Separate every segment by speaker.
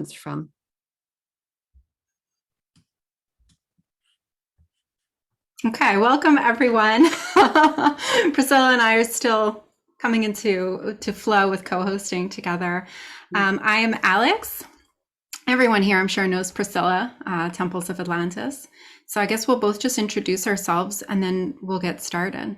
Speaker 1: from.
Speaker 2: Okay, welcome everyone. Priscilla and I are still coming into flow with co-hosting together. I am Alex. Everyone here, I'm sure, knows Priscilla, Temples of Atlantis. So I guess we'll both just introduce ourselves and then we'll get started.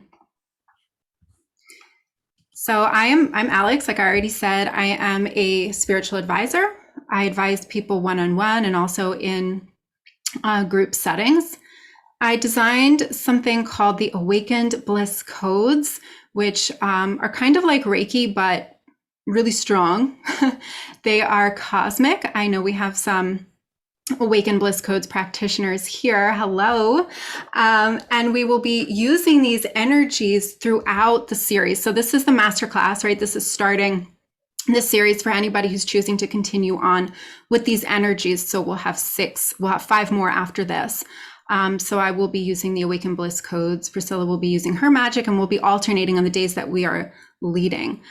Speaker 2: So I'm Alex, like I already said. I am a spiritual advisor. I advise people one-on-one and also in group settings. I designed something called the Awakened Bliss Codes, which are kind of like Reiki, but really strong. They are cosmic. I know we have some Awakened Bliss Codes practitioners here. Hello. And we will be using these energies throughout the series. So this is the masterclass, right? This is starting this series for anybody who's choosing to continue on with these energies. So we'll have 5 more after this. So I will be using the Awakened Bliss Codes. Priscilla will be using her magic, and we'll be alternating on the days that we are leading.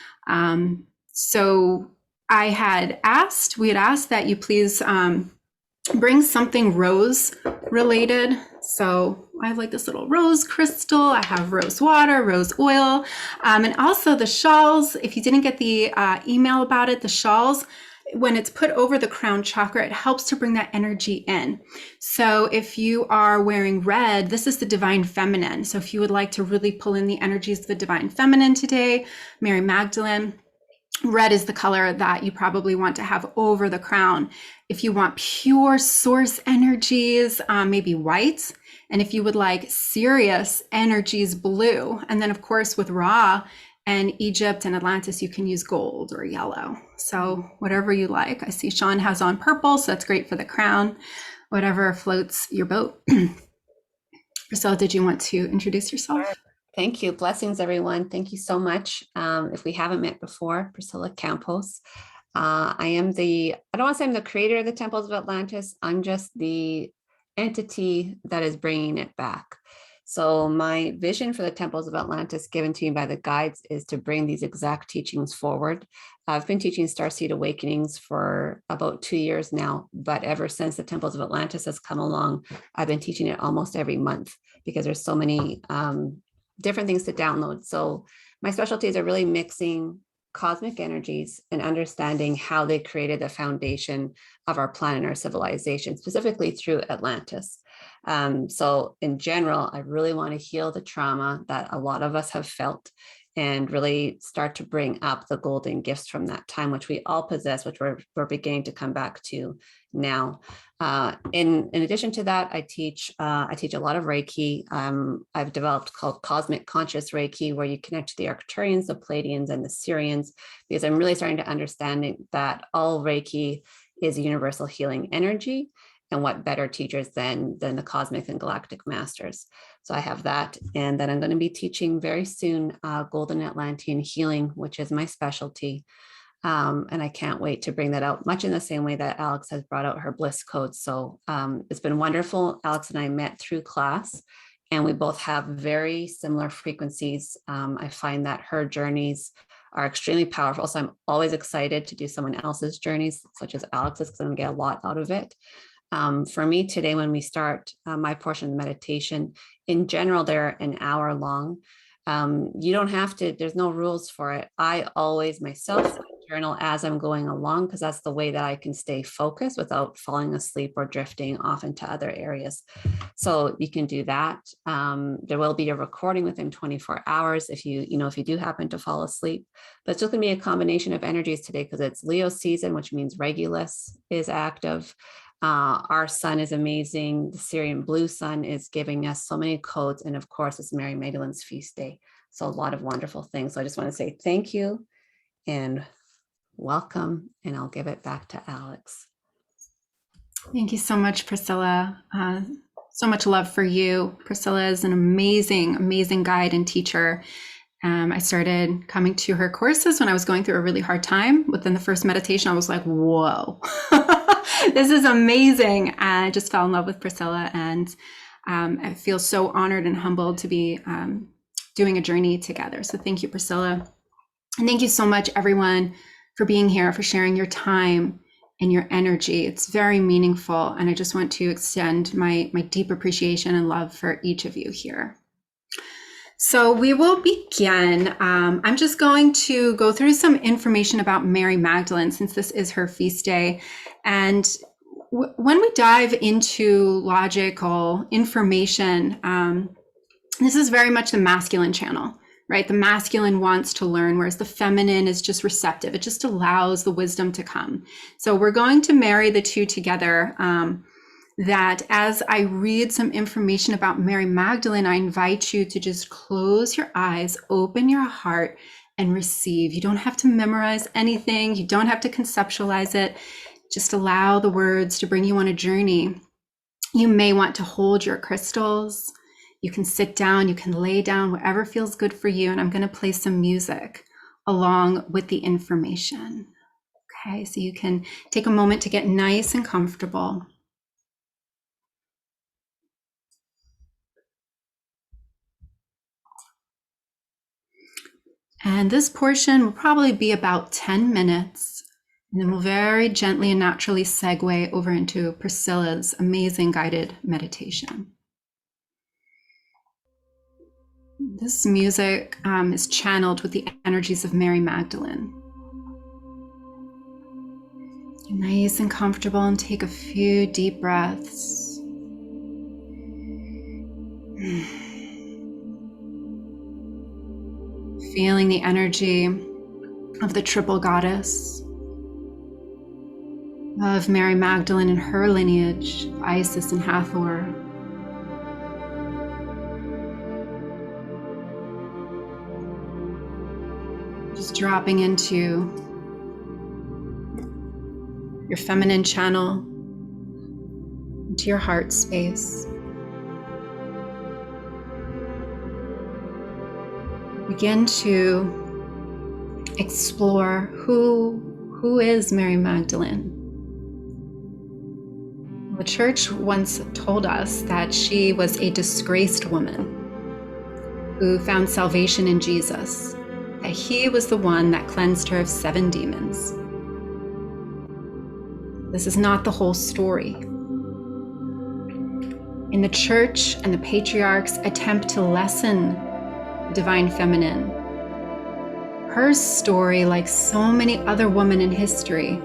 Speaker 2: So we had asked that you please bring something rose related. So I have like this little rose crystal. I have rose water, rose oil, and also the shawls. If you didn't get the email about it, the shawls, when it's put over the crown chakra, it helps to bring that energy in. So if you are wearing red, this is the divine feminine. So if you would like to really pull in the energies of the divine feminine today, Mary Magdalene, red is the color that you probably want to have over the crown. If you want pure source energies, maybe white. And if you would like Sirius energies, blue. And then of course with Ra and Egypt and Atlantis, you can use gold or yellow. So whatever you like. I see Sean has on purple, so that's great for the crown. Whatever floats your boat. Priscilla, did you want to introduce yourself?
Speaker 1: Sure. Thank you. Blessings, everyone. Thank you so much. If we haven't met before, Priscilla Campos. I don't want to say I'm the creator of the Temples of Atlantis. I'm just the entity that is bringing it back. So my vision for the Temples of Atlantis given to me by the guides is to bring these exact teachings forward. I've been teaching Starseed Awakenings for about 2 years now, but ever since the Temples of Atlantis has come along, I've been teaching it almost every month because there's so many different things to download. So my specialties are really mixing cosmic energies and understanding how they created the foundation of our planet, our civilization, specifically through Atlantis. So in general, I really want to heal the trauma that a lot of us have felt and really start to bring up the golden gifts from that time, which we all possess, which we're beginning to come back to now. In addition to that, I teach a lot of Reiki. I've developed called Cosmic Conscious Reiki, where you connect to the Arcturians, the Pleiadians, and the Sirians, because I'm really starting to understand that all Reiki is a universal healing energy. And what better teachers than the cosmic and galactic masters. So I have that. And then I'm going to be teaching very soon Golden Atlantean healing, which is my specialty. And I can't wait to bring that out, much in the same way that Alex has brought out her bliss code. So it's been wonderful. Alex and I met through class, and we both have very similar frequencies. I find that her journeys are extremely powerful. So I'm always excited to do someone else's journeys, such as Alex's, because I'm going to get a lot out of it. For me today, when we start my portion of the meditation, in general, they're an hour long. You don't have to, there's no rules for it. I always myself journal as I'm going along, because that's the way that I can stay focused without falling asleep or drifting off into other areas. So you can do that. There will be a recording within 24 hours if you do happen to fall asleep. But it's just going to be a combination of energies today, because it's Leo season, which means Regulus is active. Our sun is amazing. The Sirian blue sun is giving us so many codes. And of course, it's Mary Magdalene's feast day. So a lot of wonderful things. So I just want to say thank you and welcome. And I'll give it back to Alex.
Speaker 2: Thank you so much, Priscilla. So much love for you. Priscilla is an amazing, amazing guide and teacher. I started coming to her courses when I was going through a really hard time. Within the first meditation, I was like, whoa, this is amazing. And I just fell in love with Priscilla, and I feel so honored and humbled to be doing a journey together. So thank you, Priscilla. And thank you so much, everyone, for being here, for sharing your time in your energy. It's very meaningful. And I just want to extend my deep appreciation and love for each of you here. So we will begin. I'm just going to go through some information about Mary Magdalene, since this is her feast day. And when we dive into logical information, this is very much the masculine channel, right? The masculine wants to learn, whereas the feminine is just receptive. It just allows the wisdom to come. So we're going to marry the two together. That as I read some information about Mary Magdalene, I invite you to just close your eyes, open your heart, and receive. You don't have to memorize anything. You don't have to conceptualize it. Just allow the words to bring you on a journey. You may want to hold your crystals. You can sit down, you can lay down, whatever feels good for you. And I'm going to play some music along with the information. Okay, so you can take a moment to get nice and comfortable. And this portion will probably be about 10 minutes. And then we'll very gently and naturally segue over into Priscilla's amazing guided meditation. This music is channeled with the energies of Mary Magdalene. Get nice and comfortable and take a few deep breaths. Feeling the energy of the triple goddess, of Mary Magdalene and her lineage, Isis and Hathor. Just dropping into your feminine channel, into your heart space. Begin to explore who is Mary Magdalene. The church once told us that she was a disgraced woman who found salvation in Jesus, that he was the one that cleansed her of 7 demons. This is not the whole story. In the church and the patriarchs attempt to lessen divine feminine, her story, like so many other women in history,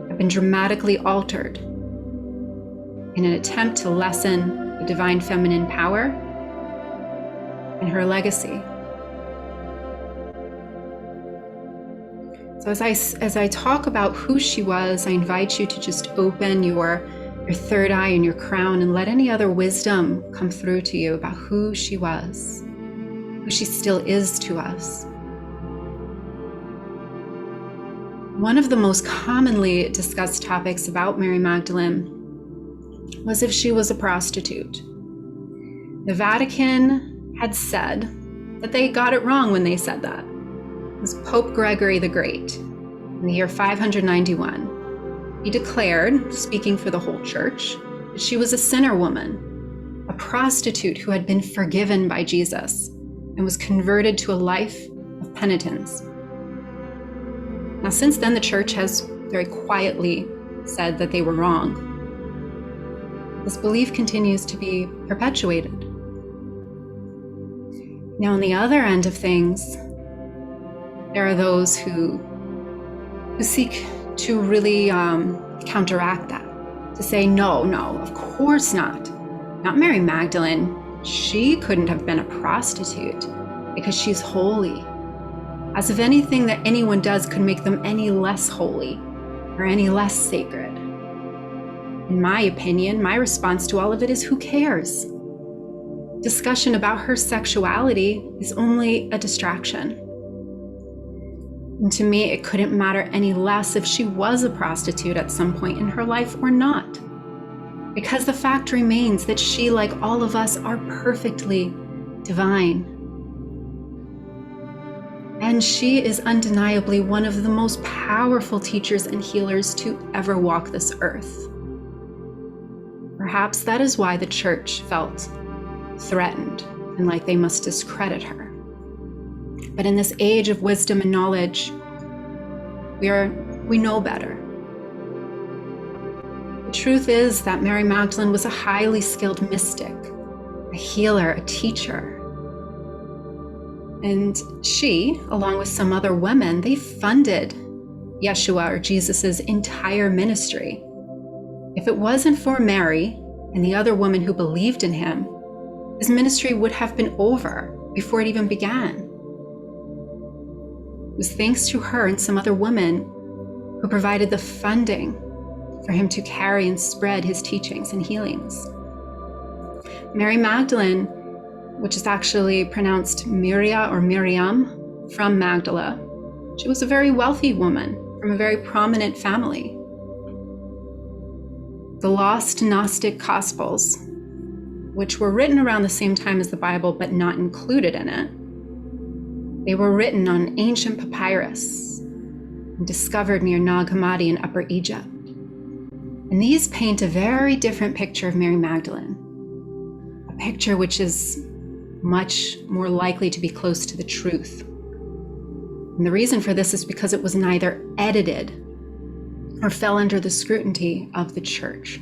Speaker 2: have been dramatically altered in an attempt to lessen the divine feminine power and her legacy. So as I talk about who she was, I invite you to just open your third eye and your crown and let any other wisdom come through to you about who she was, who she still is to us. One of the most commonly discussed topics about Mary Magdalene was if she was a prostitute. The Vatican had said that they got it wrong when they said that. It was Pope Gregory the Great in the year 591. He declared, speaking for the whole church, that she was a sinner woman, a prostitute who had been forgiven by Jesus and was converted to a life of penitence. Now, since then, the church has very quietly said that they were wrong. This belief continues to be perpetuated. Now, on the other end of things, there are those who seek to really counteract that, to say, no, of course not. Not Mary Magdalene. She couldn't have been a prostitute because she's holy. As if anything that anyone does could make them any less holy or any less sacred. In my opinion, my response to all of it is, who cares? Discussion about her sexuality is only a distraction. And to me, it couldn't matter any less if she was a prostitute at some point in her life or not. Because the fact remains that she, like all of us, are perfectly divine. And she is undeniably one of the most powerful teachers and healers to ever walk this earth. Perhaps that is why the church felt threatened and like they must discredit her. But in this age of wisdom and knowledge, we know better. truth is that Mary Magdalene was a highly skilled mystic, a healer, a teacher. And she, along with some other women, they funded Yeshua, or Jesus's entire ministry. If it wasn't for Mary and the other woman who believed in him, his ministry would have been over before it even began. It was thanks to her and some other women who provided the funding for him to carry and spread his teachings and healings. Mary Magdalene, which is actually pronounced Miria or Miriam, from Magdala, she was a very wealthy woman from a very prominent family. The lost Gnostic Gospels, which were written around the same time as the Bible but not included in it, they were written on ancient papyrus and discovered near Nag Hammadi in Upper Egypt. And these paint a very different picture of Mary Magdalene, a picture which is much more likely to be close to the truth. And the reason for this is because it was neither edited or fell under the scrutiny of the church.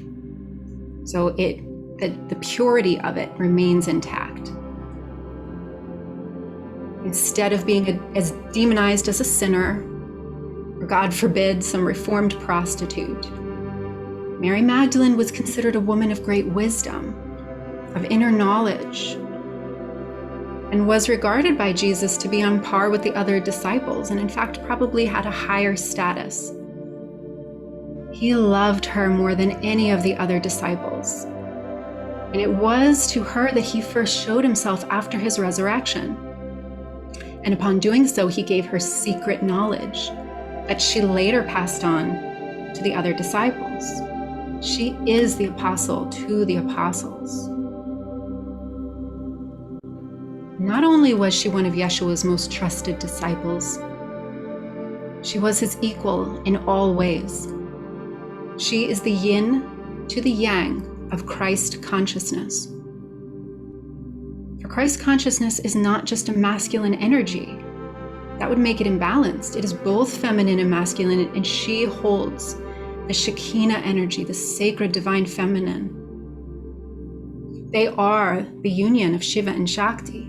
Speaker 2: So the purity of it remains intact. Instead of being as demonized as a sinner, or God forbid, some reformed prostitute, Mary Magdalene was considered a woman of great wisdom, of inner knowledge, and was regarded by Jesus to be on par with the other disciples, and in fact probably had a higher status. He loved her more than any of the other disciples. And it was to her that he first showed himself after his resurrection. And upon doing so, he gave her secret knowledge that she later passed on to the other disciples. She is the apostle to the apostles. Not only was she one of Yeshua's most trusted disciples, she was his equal in all ways. She is the yin to the yang of Christ consciousness. For Christ consciousness is not just a masculine energy. That would make it imbalanced. It is both feminine and masculine, and she holds the Shekinah energy, the sacred divine feminine. They are the union of Shiva and Shakti.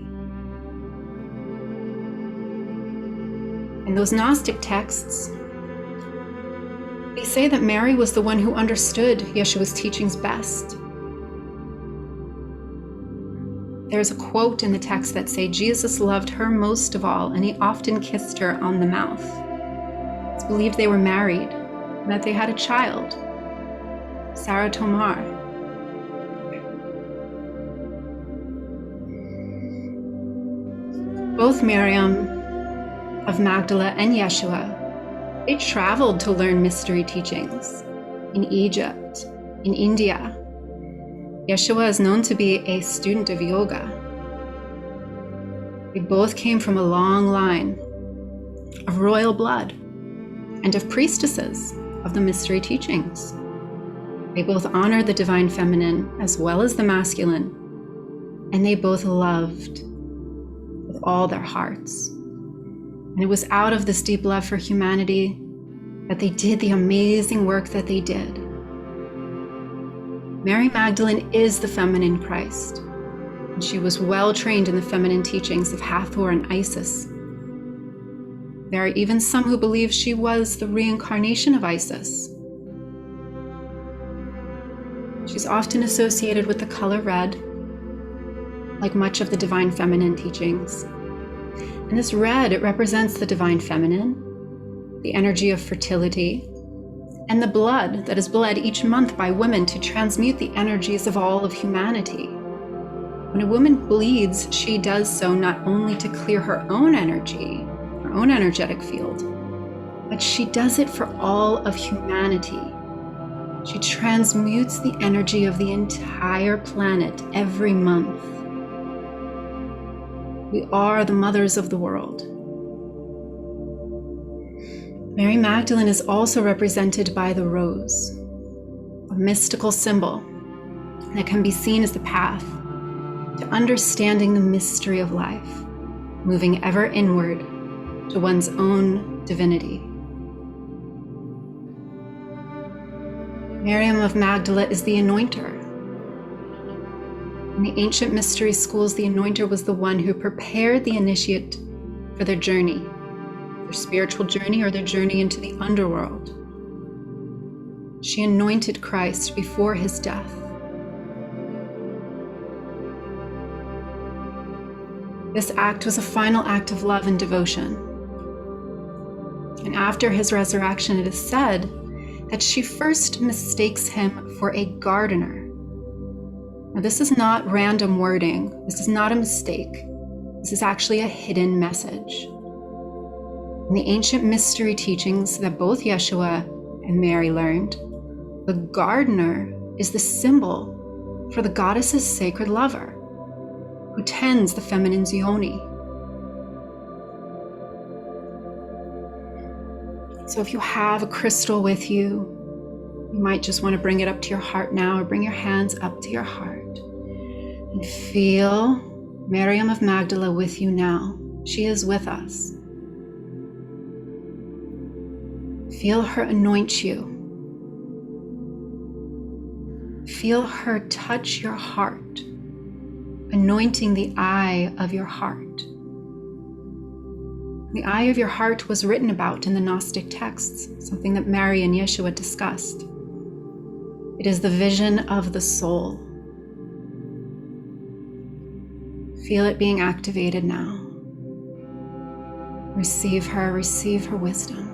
Speaker 2: In those Gnostic texts, they say that Mary was the one who understood Yeshua's teachings best. There's a quote in the text that say Jesus loved her most of all, and he often kissed her on the mouth. It's believed they were married, and that they had a child, Sarah Tomar. Both Miriam of Magdala and Yeshua, they traveled to learn mystery teachings in Egypt, in India. Yeshua is known to be a student of yoga. They both came from a long line of royal blood and of priestesses of the mystery teachings. They both honored the divine feminine as well as the masculine, and they both loved with all their hearts. And it was out of this deep love for humanity that they did the amazing work that they did. Mary Magdalene is the feminine Christ, and she was well trained in the feminine teachings of Hathor and Isis. There are even some who believe she was the reincarnation of Isis. She's often associated with the color red, like much of the divine feminine teachings. And this red, it represents the divine feminine, the energy of fertility, and the blood that is bled each month by women to transmute the energies of all of humanity. When a woman bleeds, she does so not only to clear her own energy, her own energetic field, but she does it for all of humanity. She transmutes the energy of the entire planet every month. We are the mothers of the world. Mary Magdalene is also represented by the rose, a mystical symbol that can be seen as the path to understanding the mystery of life, moving ever inward to one's own divinity. Mary of Magdala is the anointer. In the ancient mystery schools, the anointer was the one who prepared the initiate for their journey, their spiritual journey or their journey into the underworld. She anointed Christ before his death. This act was a final act of love and devotion. And after his resurrection, it is said that she first mistakes him for a gardener. Now, this is not random wording. This is not a mistake. This is actually a hidden message. In the ancient mystery teachings that both Yeshua and Mary learned, the gardener is the symbol for the goddess's sacred lover, who tends the feminine's yoni. So if you have a crystal with you, you might just want to bring it up to your heart now, or bring your hands up to your heart and feel Mary of Magdala with you now. She is with us. Feel her anoint you. Feel her touch your heart, anointing the eye of your heart. The eye of your heart was written about in the Gnostic texts, something that Mary and Yeshua discussed. It is the vision of the soul. Feel it being activated now. Receive her wisdom.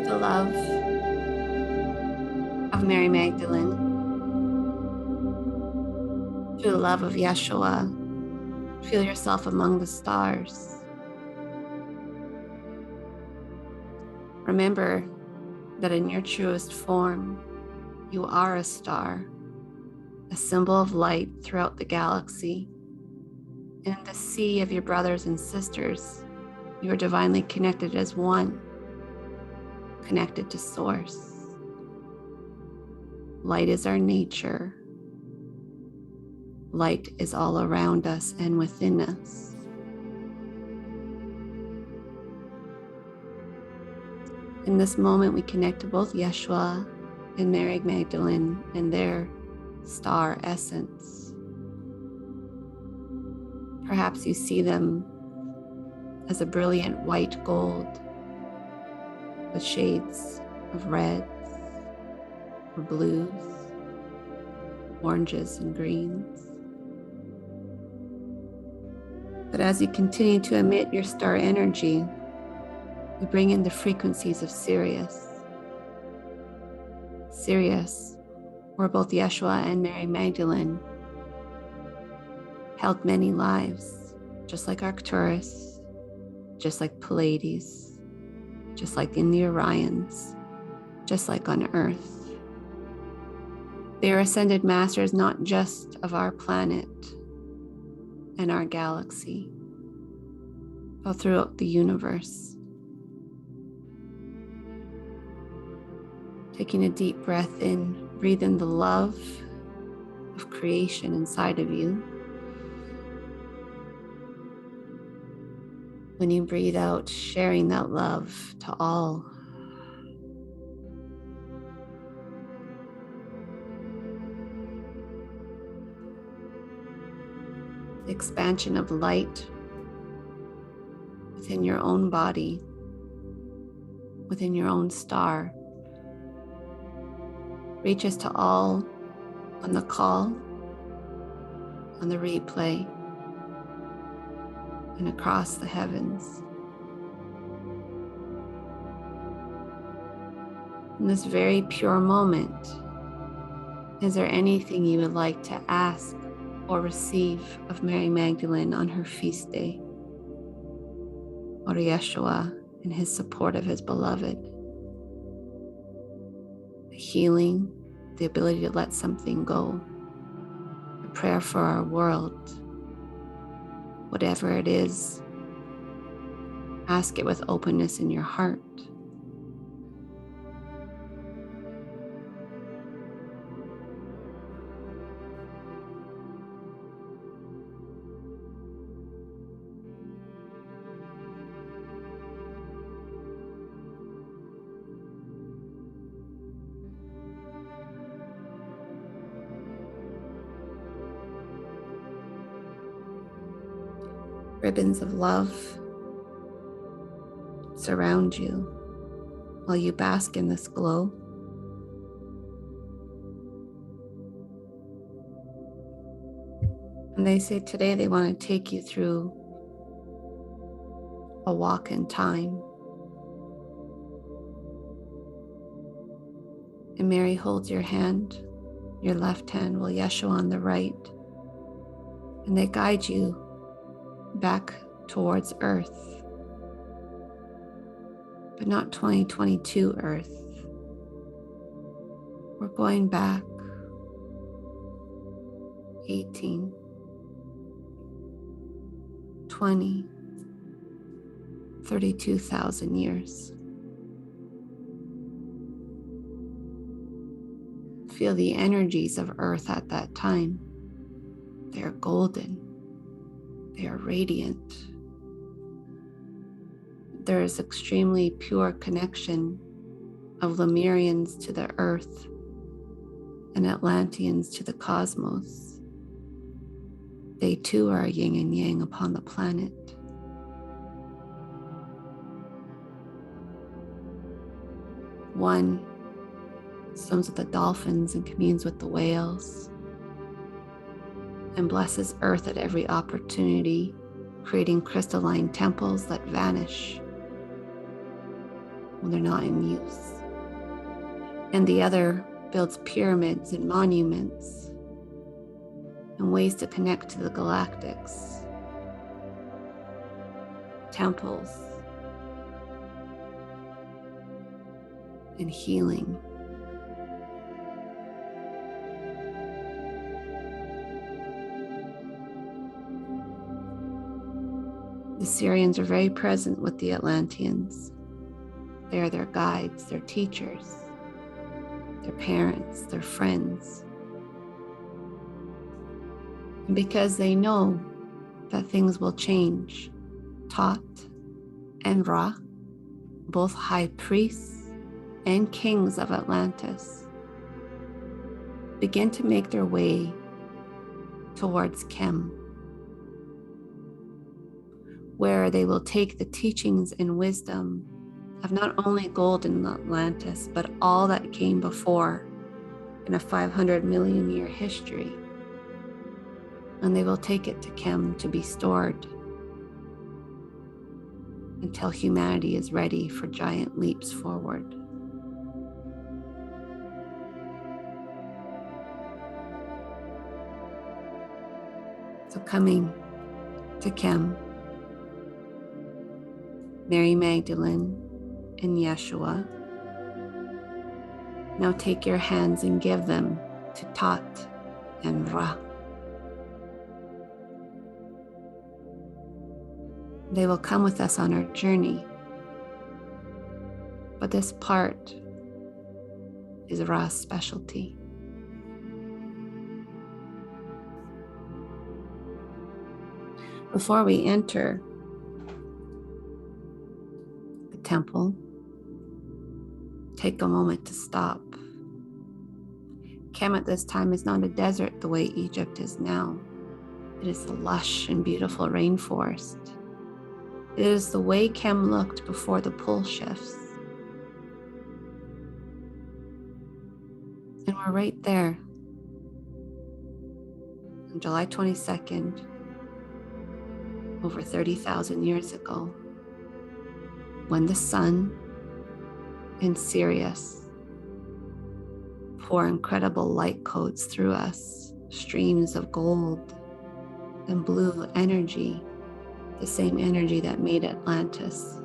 Speaker 1: The love of Mary Magdalene, through the love of Yeshua, feel yourself among the stars. Remember that in your truest form, you are a star, a symbol of light throughout the galaxy. In the sea of your brothers and sisters, you are divinely connected as one, connected to Source. Light is our nature. Light is all around us and within us. In this moment, we connect to both Yeshua and Mary Magdalene and their star essence. Perhaps you see them as a brilliant white gold with shades of reds or blues, oranges and greens. But as you continue to emit your star energy, you bring in the frequencies of Sirius. Sirius, where both Yeshua and Mary Magdalene held many lives, just like Arcturus, just like Pleiades, just like in the Orions, just like on Earth. They are ascended masters not just of our planet and our galaxy, but throughout the universe. Taking a deep breath in, breathe in the love of creation inside of you. When you breathe out, sharing that love to all. The expansion of light within your own body, within your own star, reaches to all on the call, on the replay, and across the heavens. In this very pure moment, is there anything you would like to ask or receive of Mary Magdalene on her feast day? or Yeshua in his support of his beloved. The healing, the ability to let something go. A prayer for our world. Whatever it is, ask it with openness in your heart. Ribbons of love surround you while you bask in this glow. And they say today they want to take you through a walk in time. And Mary holds your hand, your left hand, while Yeshua on the right. And they guide you back towards Earth, but not 2022 Earth. We're going back 18, 20, 32,000 years. Feel the energies of Earth at that time. They are golden. They are radiant. There is extremely pure connection of Lemurians to the earth and Atlanteans to the cosmos. They too are yin and yang upon the planet. One swims with the dolphins and communes with the whales, and blesses Earth at every opportunity, creating crystalline temples that vanish when they're not in use. And the other builds pyramids and monuments and ways to connect to the galactics, temples, and healing. The Sirians are very present with the Atlanteans. They are their guides, their teachers, their parents, their friends. And because they know that things will change, Thoth and Ra, both high priests and kings of Atlantis, begin to make their way towards Chem, where they will take the teachings and wisdom of not only golden Atlantis, but all that came before in a 500 million year history. And they will take it to Chem to be stored until humanity is ready for giant leaps forward. So coming to Chem, Mary Magdalene and Yeshua. Now take your hands and give them to Thoth and Ra. They will come with us on our journey, but this part is Ra's specialty. Before we enter the temple, take a moment to stop. Chem at this time is not a desert the way Egypt is now. It is the lush and beautiful rainforest. It is the way Chem looked before the pole shifts. And we're right there on July 22nd, over 30,000 years ago, when the sun and Sirius pour incredible light codes through us, streams of gold and blue energy the same energy that made Atlantis,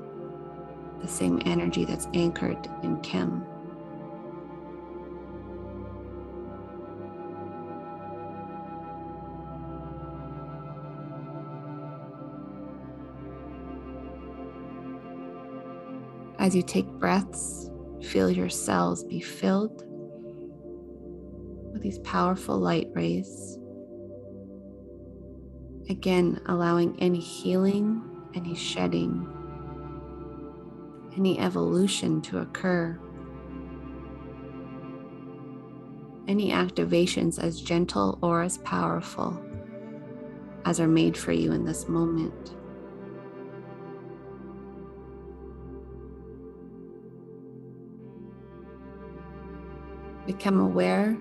Speaker 1: the same energy that's anchored in Chem. As you take breaths, feel your cells be filled with these powerful light rays. Again, allowing any healing, any shedding, any evolution to occur. Any activations as gentle or as powerful as are made for you in this moment. Become aware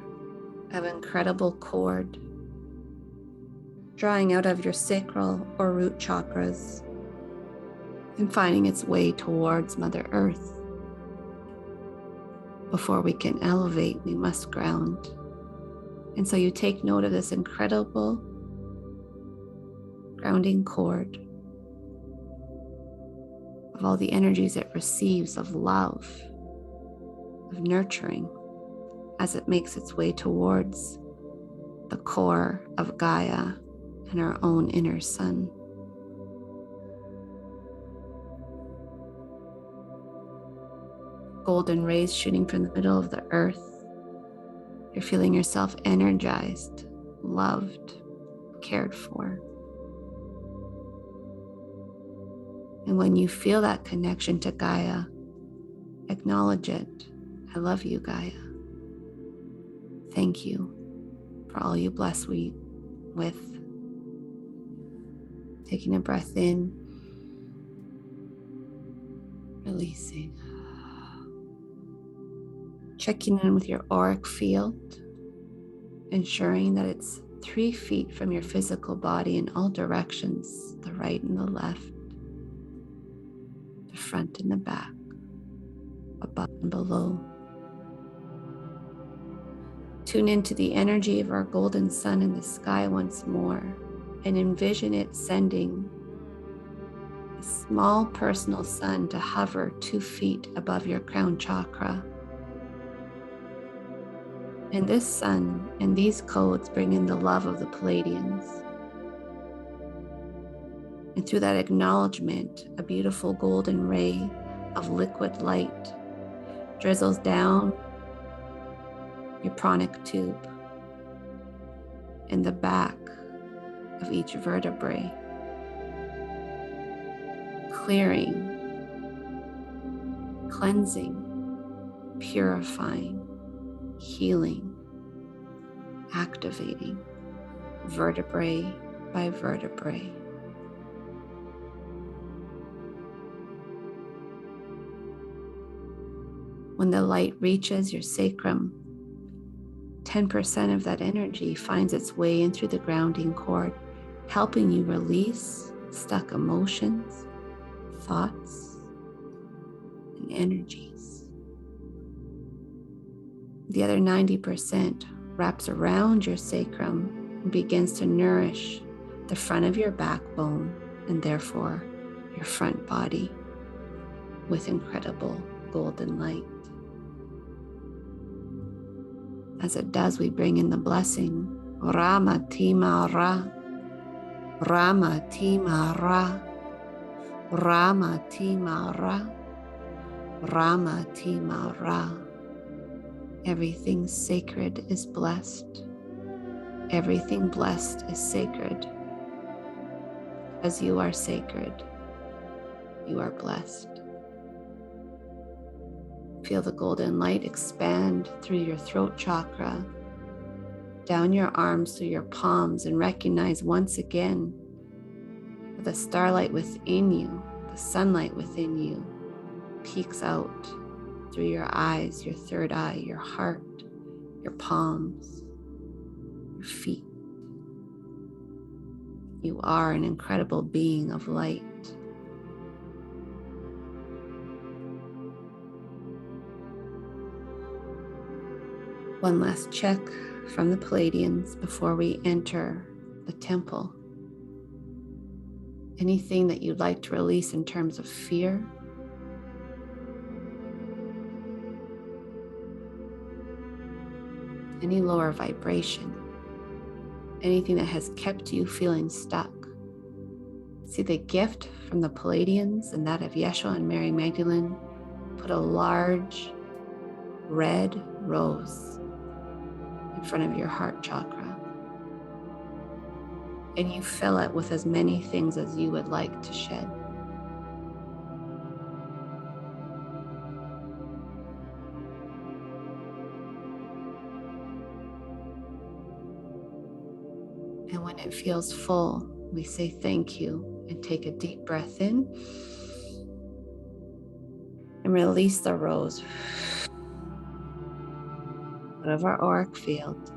Speaker 1: of incredible cord drawing out of your sacral or root chakras and finding its way towards Mother Earth. Before we can elevate, we must ground. And so you take note of this incredible grounding cord, of all the energies it receives of love, of nurturing, as it makes its way towards the core of Gaia and our own inner sun. Golden rays shooting from the middle of the earth. You're feeling yourself energized, loved, cared for. And when you feel that connection to Gaia, acknowledge it. I love you, Gaia. Thank you for all you bless me with. Taking a breath in, releasing. Checking in with your auric field, ensuring that it's 3 feet from your physical body in all directions, the right and the left, the front and the back, above and below. Tune into the energy of our golden sun in the sky once more and envision it sending a small personal sun to hover 2 feet above your crown chakra. And this sun and these codes bring in the love of the Pleiadians. And through that acknowledgement, a beautiful golden ray of liquid light drizzles down your pranic tube in the back of each vertebrae, clearing, cleansing, purifying, healing, activating, vertebrae by vertebrae. When the light reaches your sacrum, 10% of that energy finds its way in through the grounding cord, helping you release stuck emotions, thoughts, and energies. The other 90% wraps around your sacrum and begins to nourish the front of your backbone and therefore your front body with incredible golden light. As it does, we bring in the blessing, Rama Tima Ra, Rama Tima Ra, Rama Tima Ra, Rama Tima Ra. Everything sacred is blessed. Everything blessed is sacred. As you are sacred, you are blessed. Feel the golden light expand through your throat chakra, down your arms through your palms, and recognize once again the starlight within you, the sunlight within you, peeks out through your eyes, your third eye, your heart, your palms, your feet. You are an incredible being of light. One last check from the Pleiadians before we enter the temple. anything that you'd like to release in terms of fear. Any lower vibration, anything that has kept you feeling stuck. See the gift from the Pleiadians and that of Yeshua and Mary Magdalene. Put a large red rose in front of your heart chakra, and you fill it with as many things as you would like to shed. And when it feels full, we say thank you and take a deep breath in and release the rose out of our auric field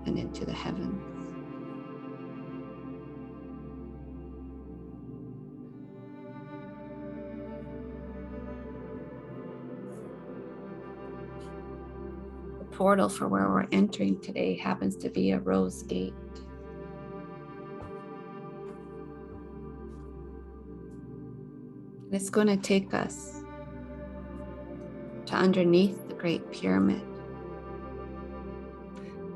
Speaker 1: and into the heavens. The portal for where we're entering today happens to be a rose gate. And it's going to take us to underneath the Great Pyramid.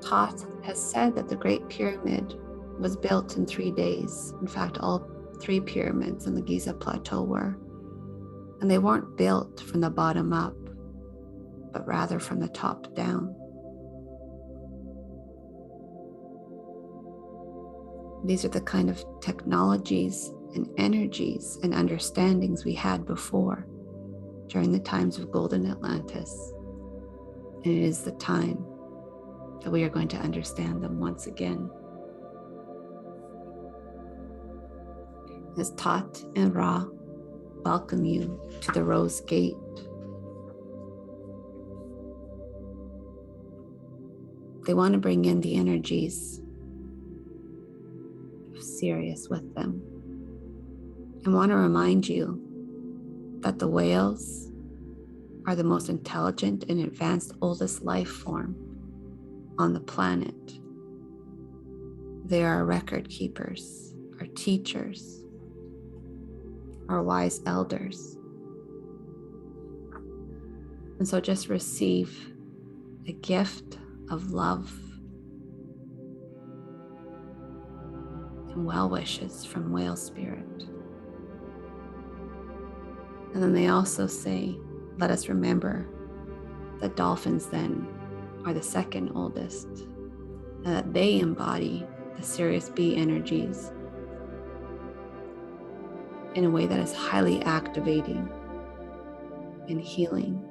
Speaker 1: Thoth has said that the Great Pyramid was built in 3 days. In fact, all 3 pyramids on the Giza Plateau were. And they weren't built from the bottom up, but rather from the top down. These are the kind of technologies and energies and understandings we had before during the times of Golden Atlantis. And it is the time that we are going to understand them once again. As Thoth and Ra welcome you to the Rose Gate. They want to bring in the energies of Sirius with them. I want to remind you that the whales are the most intelligent and advanced oldest life form on the planet. They are our record keepers, our teachers, our wise elders. And so just receive a gift of love and well wishes from whale spirit. And then they also say, let us remember that dolphins then are the second oldest, and that they embody the Sirius B energies in a way that is highly activating and healing.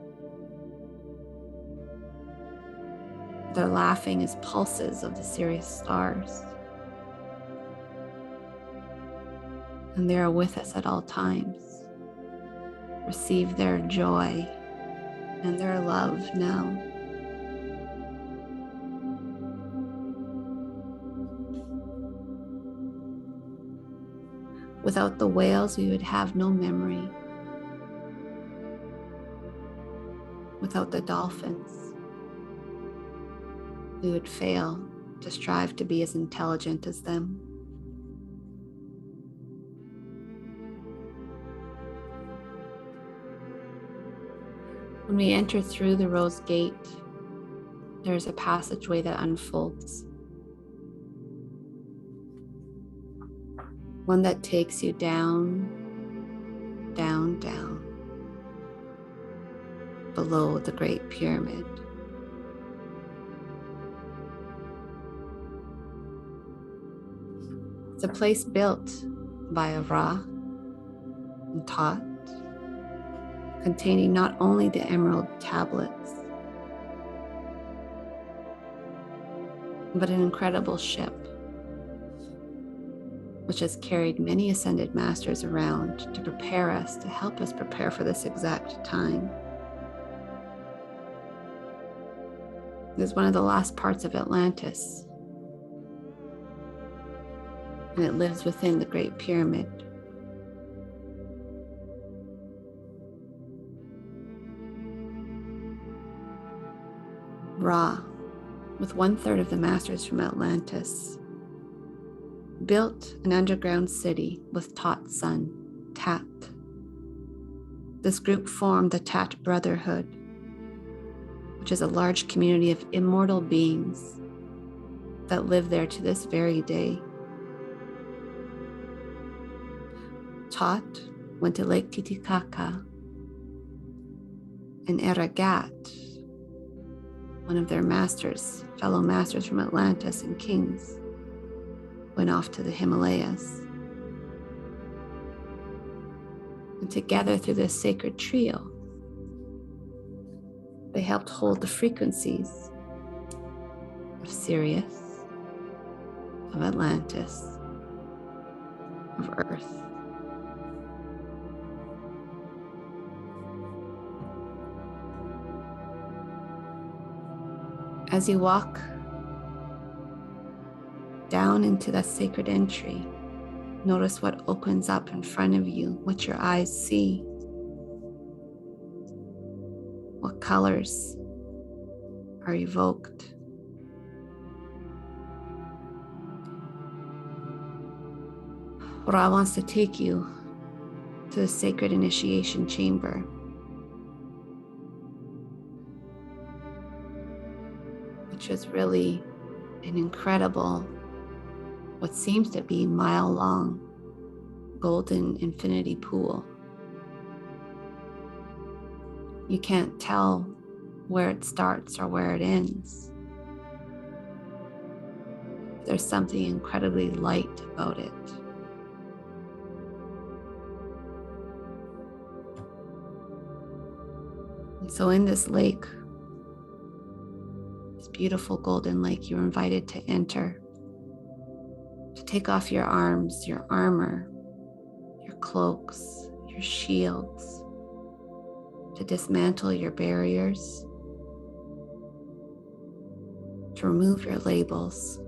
Speaker 1: Their laughing is pulses of the Sirius stars. And they are with us at all times. Receive their joy and their love now. Without the whales, we would have no memory. Without the dolphins, we would fail to strive to be as intelligent as them. When we enter through the Rose Gate, there's a passageway that unfolds. One that takes you down, down, down, below the Great Pyramid. It's a place built by Ra and Thoth, containing not only the emerald tablets, but an incredible ship, which has carried many ascended masters around to prepare us, to help us prepare for this exact time. It is one of the last parts of Atlantis, and it lives within the Great Pyramid. Ra, with 1/3 of the masters from Atlantis, built an underground city with Thoth's son, Tat. This group formed the Tat Brotherhood, which is a large community of immortal beings that live there to this very day. Thoth went to Lake Titicaca, and Eragat, one of their fellow masters from Atlantis and kings, went off to the Himalayas. And together through this sacred trio, they helped hold the frequencies of Sirius, of Atlantis, of Earth. As you walk down into that sacred entry, notice what opens up in front of you, what your eyes see, what colors are evoked. Ra wants to take you to the sacred initiation chamber. Which is really an incredible, what seems to be mile-long golden infinity pool. You can't tell where it starts or where it ends. There's something incredibly light about it. And so in this lake, beautiful golden lake, you're invited to enter, to take off your arms, your armor, your cloaks, your shields, to dismantle your barriers, to remove your labels,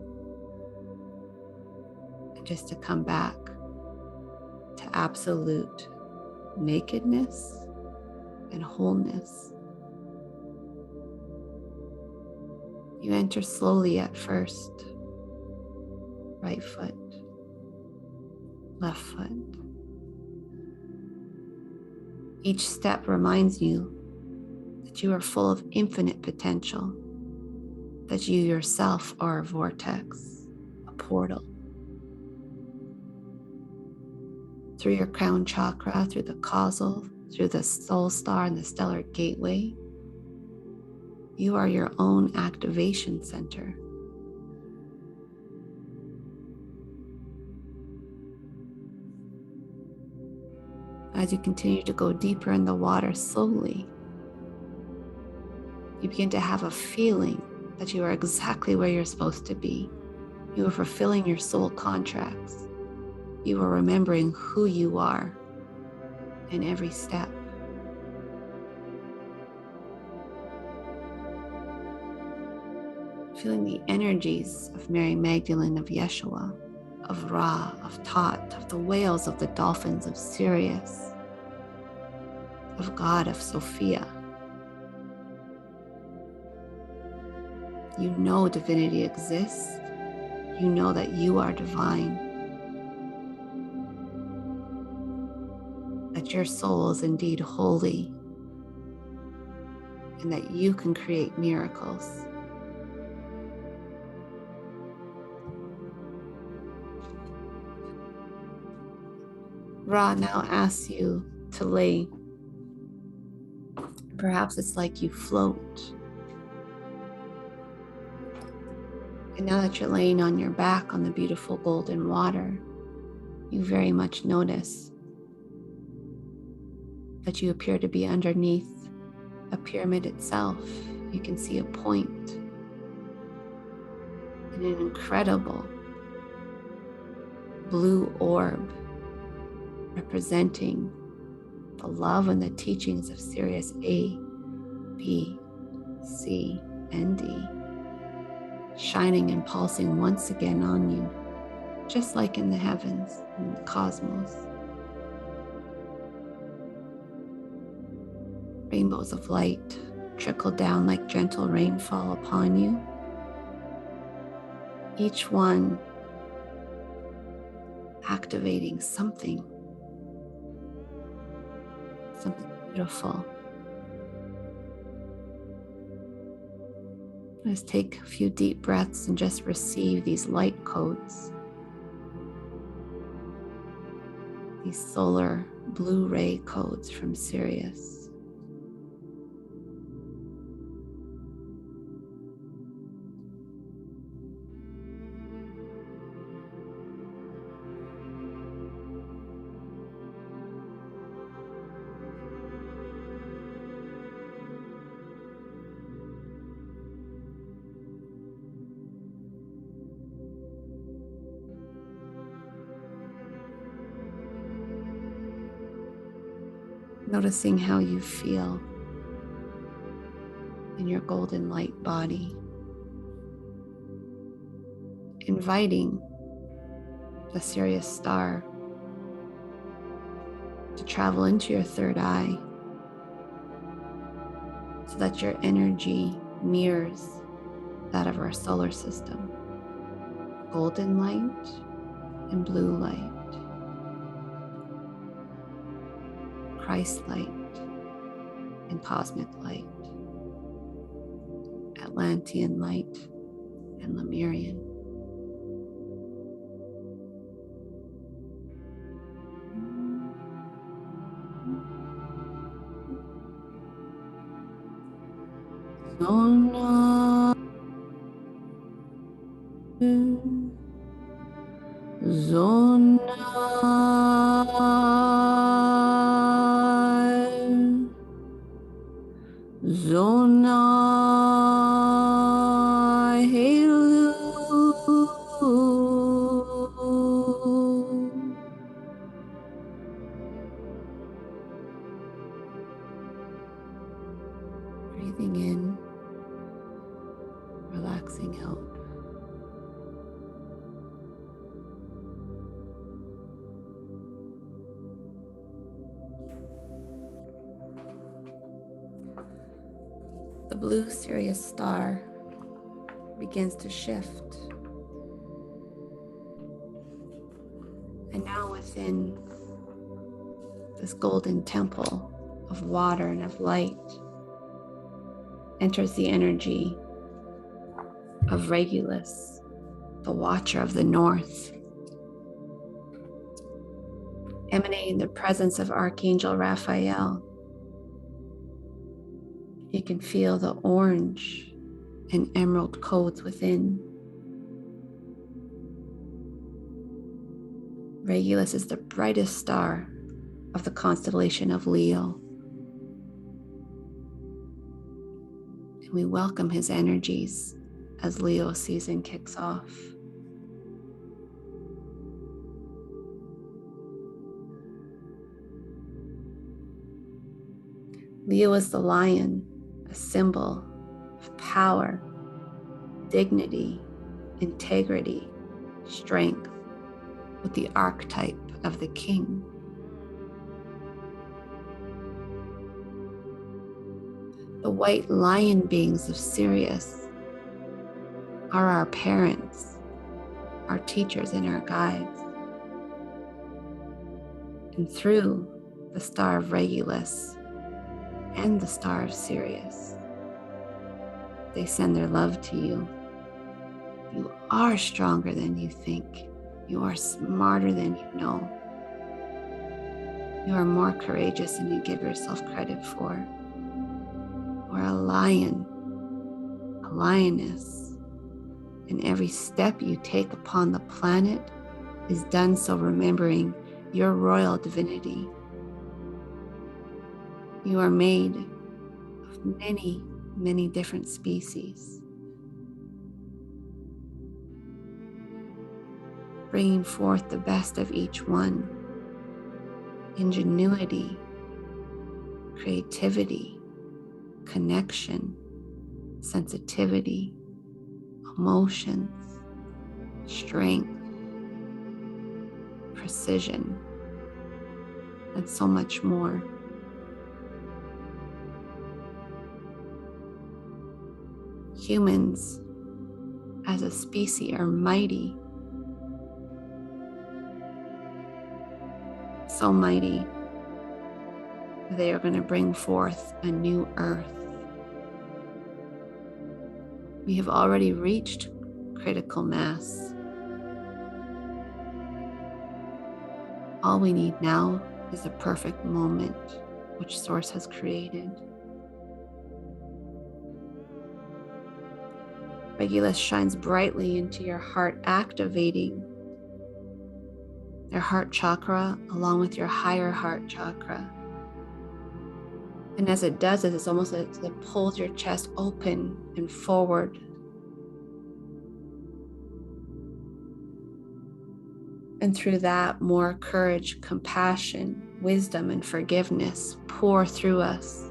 Speaker 1: and just to come back to absolute nakedness and wholeness. You enter slowly at first. Right foot, left foot. Each step reminds you that you are full of infinite potential, that you yourself are a vortex, a portal. Through your crown chakra, through the causal, through the soul star and the stellar gateway, you are your own activation center. As you continue to go deeper in the water slowly, you begin to have a feeling that you are exactly where you're supposed to be. You are fulfilling your soul contracts. You are remembering who you are in every step. Feeling the energies of Mary Magdalene, of Yeshua, of Ra, of Thoth, of the whales, of the dolphins, of Sirius, of God, of Sophia. You know divinity exists. You know that you are divine. That your soul is indeed holy. And that you can create miracles. Ra now asks you to lay. Perhaps it's like you float. And now that you're laying on your back on the beautiful golden water, you very much notice that you appear to be underneath a pyramid itself. You can see a point and an incredible blue orb representing the love and the teachings of Sirius A, B, C, and D, shining and pulsing once again on you, just like in the heavens and the cosmos. Rainbows of light trickle down like gentle rainfall upon you, each one activating something beautiful. Let's take a few deep breaths and just receive these light codes, these solar blue ray codes from Sirius. Noticing how you feel in your golden light body. Inviting the Sirius star to travel into your third eye so that your energy mirrors that of our solar system. Golden light and blue light. Christ light and cosmic light, Atlantean light and Lemurian. Zona, Zona, Helu. Breathing in, relaxing out. The blue Sirius star begins to shift. And now within this golden temple of water and of light enters the energy of Regulus, the Watcher of the North, emanating the presence of Archangel Raphael. You can feel the orange and emerald codes within. Regulus is the brightest star of the constellation of Leo. And we welcome his energies as Leo season kicks off. Leo is the lion, a symbol of power, dignity, integrity, strength, with the archetype of the king. The white lion beings of Sirius are our parents, our teachers, and our guides. And through the star of Regulus and the star of Sirius, they send their love to you. You are stronger than you think. You are smarter than you know. You are more courageous than you give yourself credit for. You are a lion, a lioness, and every step you take upon the planet is done so remembering your royal divinity. You are made of many, many different species, bringing forth the best of each one: ingenuity, creativity, connection, sensitivity, emotions, strength, precision, and so much more. Humans as a species are mighty, so mighty. They are going to bring forth a new earth. We have already reached critical mass. All we need now is a perfect moment, which Source has created. Regulus shines brightly into your heart, activating your heart chakra along with your higher heart chakra. And as it does this, it's almost like it pulls your chest open and forward. And through that, more courage, compassion, wisdom, and forgiveness pour through us.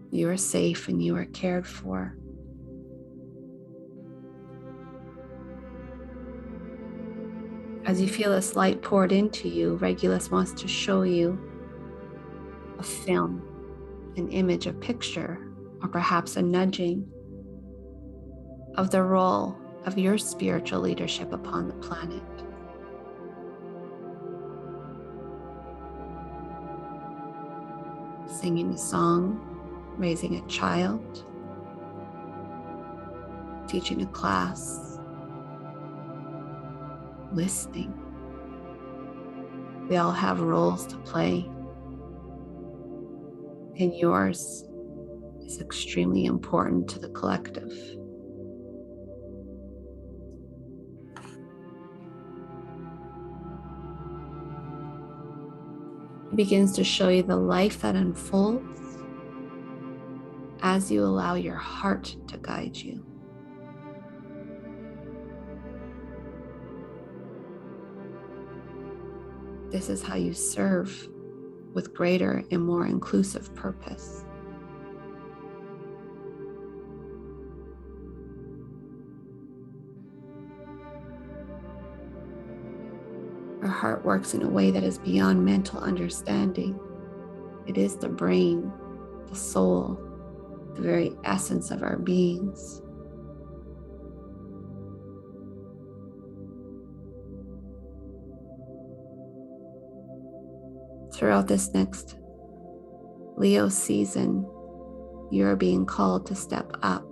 Speaker 1: You are safe and you are cared for. As you feel this light poured into you, Regulus wants to show you a film, an image, a picture, or perhaps a nudging of the role of your spiritual leadership upon the planet. Singing a song, raising a child, teaching a class, listening. We all have roles to play, and yours is extremely important to the collective. It begins to show you the life that unfolds as you allow your heart to guide you. This is how you serve with greater and more inclusive purpose. Our heart works in a way that is beyond mental understanding. It is the brain, the soul, the very essence of our beings. Throughout this next Leo season, you are being called to step up,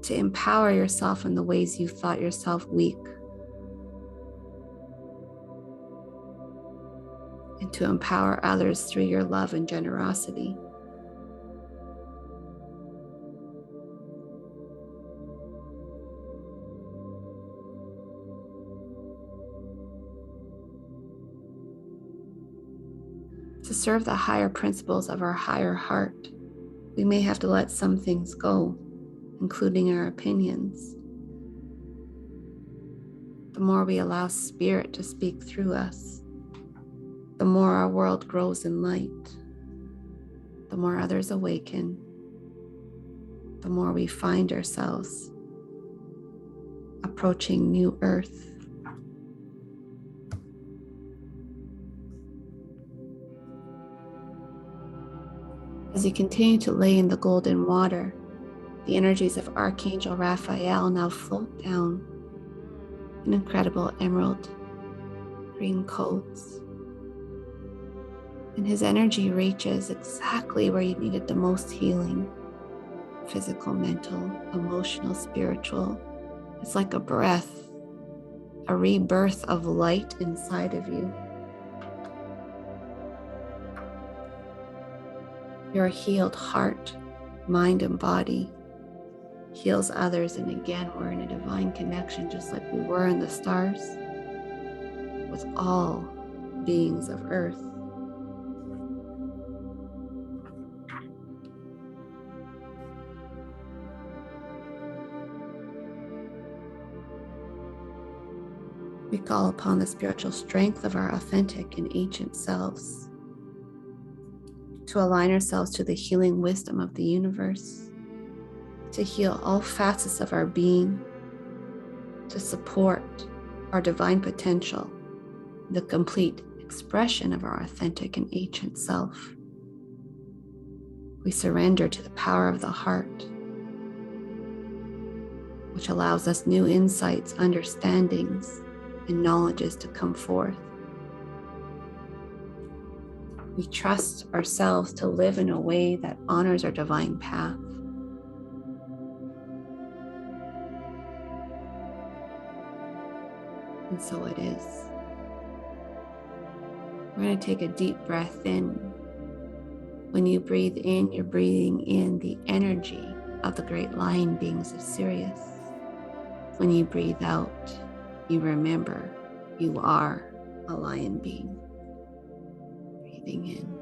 Speaker 1: to empower yourself in the ways you thought yourself weak, and to empower others through your love and generosity. To serve the higher principles of our higher heart, we may have to let some things go, including our opinions. The more we allow Spirit to speak through us, the more our world grows in light, the more others awaken, the more we find ourselves approaching new earth. As you continue to lay in the golden water, the energies of Archangel Raphael now float down in incredible emerald green codes. And his energy reaches exactly where you needed the most healing: physical, mental, emotional, spiritual. It's like a breath, a rebirth of light inside of you. Your healed heart, mind, and body heals others, and again, we're in a divine connection, just like we were in the stars, with all beings of earth. We call upon the spiritual strength of our authentic and ancient selves to align ourselves to the healing wisdom of the universe, to heal all facets of our being, to support our divine potential, the complete expression of our authentic and ancient self. We surrender to the power of the heart, which allows us new insights, understandings, and knowledges to come forth. We trust ourselves to live in a way that honors our divine path. And so it is. We're going to take a deep breath in. When you breathe in, you're breathing in the energy of the great lion beings of Sirius. When you breathe out, you remember you are a lion being. Breathing in.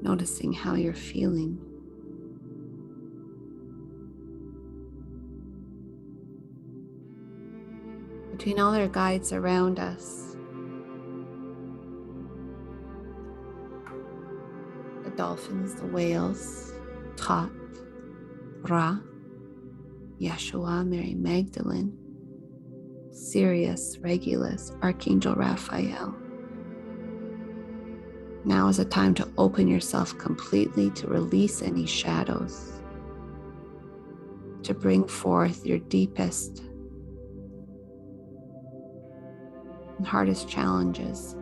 Speaker 1: Noticing how you're feeling. Between all our guides around us, the dolphins, the whales, Thoth, Ra, Yeshua, Mary Magdalene, Sirius, Regulus, Archangel Raphael. Now is a time to open yourself completely, to release any shadows, to bring forth your deepest and hardest challenges.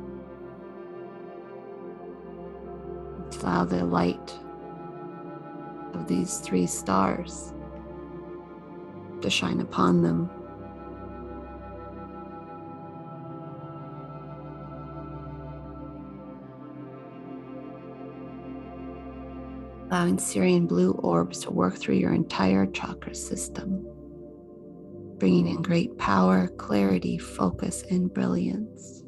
Speaker 1: To allow the light of these 3 stars to shine upon them. Allowing Sirian blue orbs to work through your entire chakra system, bringing in great power, clarity, focus, and brilliance.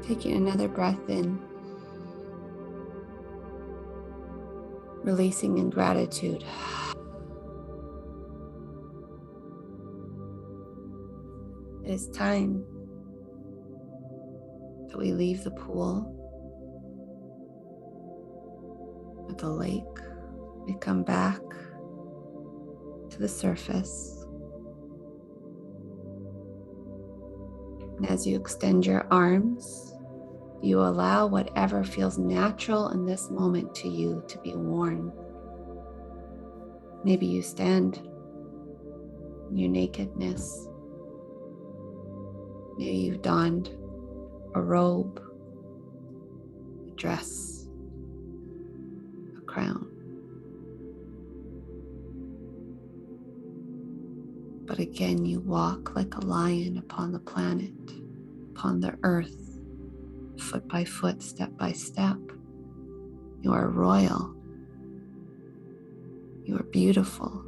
Speaker 1: Taking another breath in, releasing in gratitude. It is time that we leave the pool or the lake. We come back to the surface. And as you extend your arms, you allow whatever feels natural in this moment to you to be worn. Maybe you stand in your nakedness. Maybe you've donned a robe, a dress, a crown. But again, you walk like a lion upon the planet, upon the earth, foot by foot, step by step. You are royal. You are beautiful.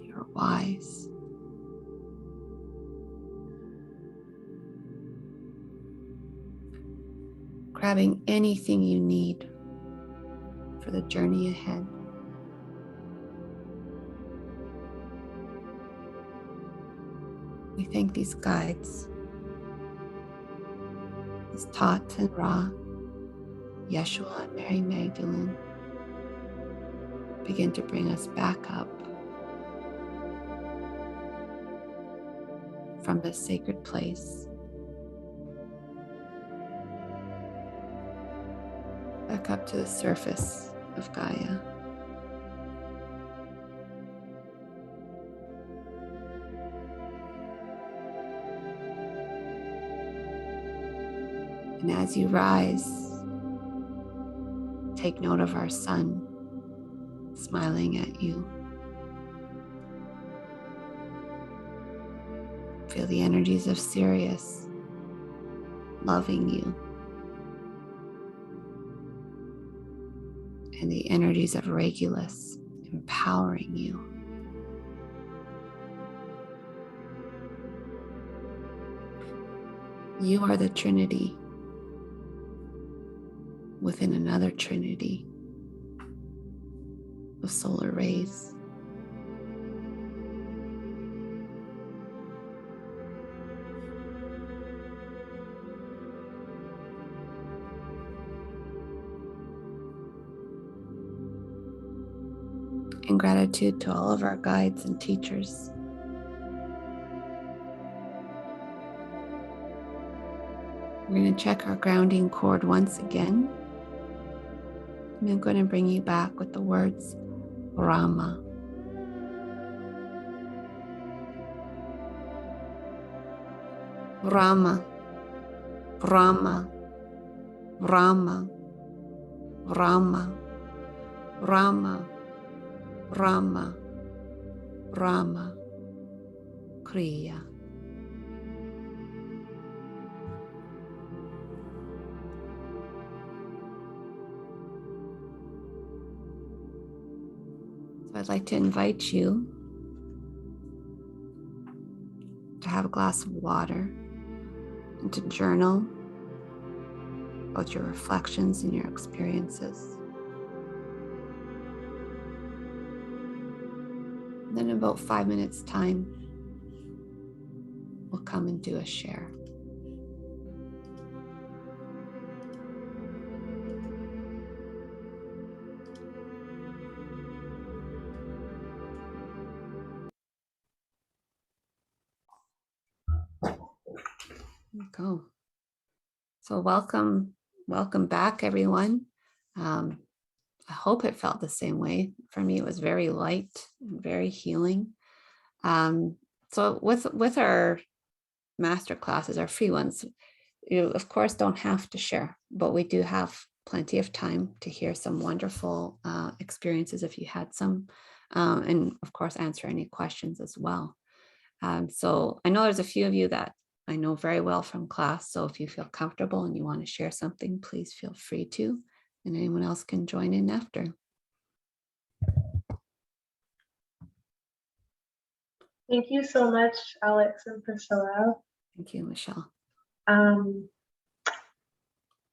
Speaker 1: You are wise. Grabbing anything you need for the journey ahead. We thank these guides, these Thoth and Ra, Yeshua and Mary Magdalene, begin to bring us back up from this sacred place, back up to the surface of Gaia. And as you rise, take note of our sun smiling at you. Feel the energies of Sirius loving you, and the energies of Regulus empowering you. You are the Trinity within another Trinity of solar rays. And gratitude to all of our guides and teachers. We're going to check our grounding cord once again. And I'm going to bring you back with the words Rama. Rama, Rama, Rama, Rama, Rama, Rama, Rama, Kriya. So I'd like to invite you to have a glass of water and to journal about your reflections and your experiences. And then in about 5 minutes' time, we'll come and do a share. There we go. So welcome back, everyone. I hope it felt the same way. For me, it was very light and very healing. So with our master classes, our free ones, you of course don't have to share, but we do have plenty of time to hear some wonderful experiences if you had some, and of course answer any questions as well. So I know there's a few of you that I know very well from class. So if you feel comfortable and you want to share something, please feel free to, and anyone else can join in after.
Speaker 3: Thank you so much, Alex and Priscilla.
Speaker 1: Thank you, Michelle.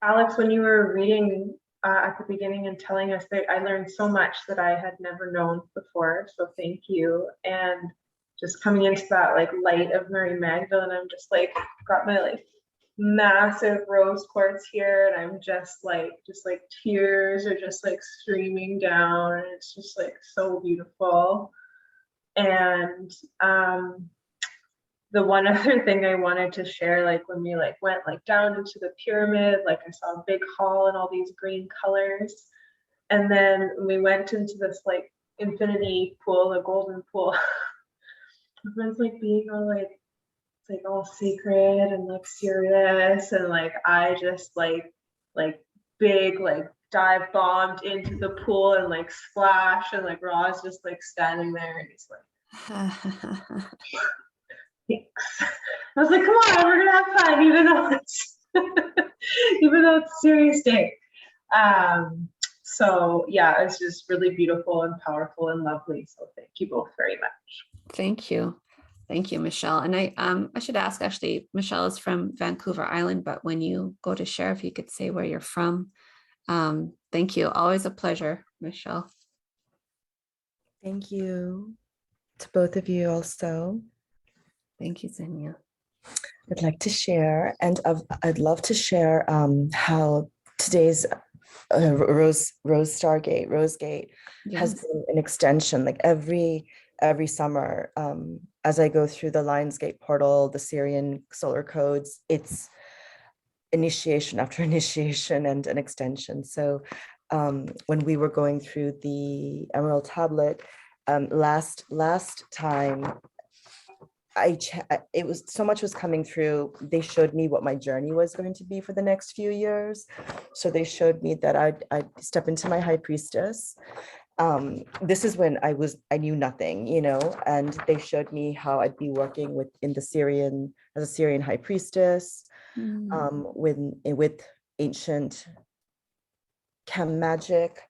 Speaker 3: Alex, when you were reading at the beginning and telling us that, I learned so much that I had never known before. So thank you. And just coming into that like light of Mary Magdalene, I'm just like got my like massive rose quartz here, and I'm just like tears are just like streaming down, and it's just like so beautiful. And the one other thing I wanted to share, like when we like went like down into the pyramid, like I saw a big hall and all these green colors, and then we went into this like infinity pool, the golden pool. Everyone's like being all like, it's like all sacred and like serious, and like I just like big like dive bombed into the pool and like splash, and like Ra's just like standing there and he's like thanks. I was like, come on, we're gonna have fun even though it's even though it's a serious day. So yeah, it's just really beautiful and powerful and lovely. So thank you both very much.
Speaker 1: Thank you. Thank you, Michelle. And I should ask, actually, Michelle is from Vancouver Island, but when you go to share, if you could say where you're from. Thank you. Always a pleasure, Michelle.
Speaker 4: Thank you to both of you also.
Speaker 1: Thank you, Xenia.
Speaker 4: I'd like to share, and I'd love to share how today's Rose Gate has been an extension, like every summer, as I go through the Lionsgate portal, the Sirian Solar Codes, it's initiation after initiation and an extension. So when we were going through the Emerald Tablet last time, it was so much was coming through. They showed me what my journey was going to be for the next few years. So they showed me that I'd step into my high priestess. This is when I knew nothing, you know, and they showed me how I'd be working as a Sirian high priestess, with ancient chem magic,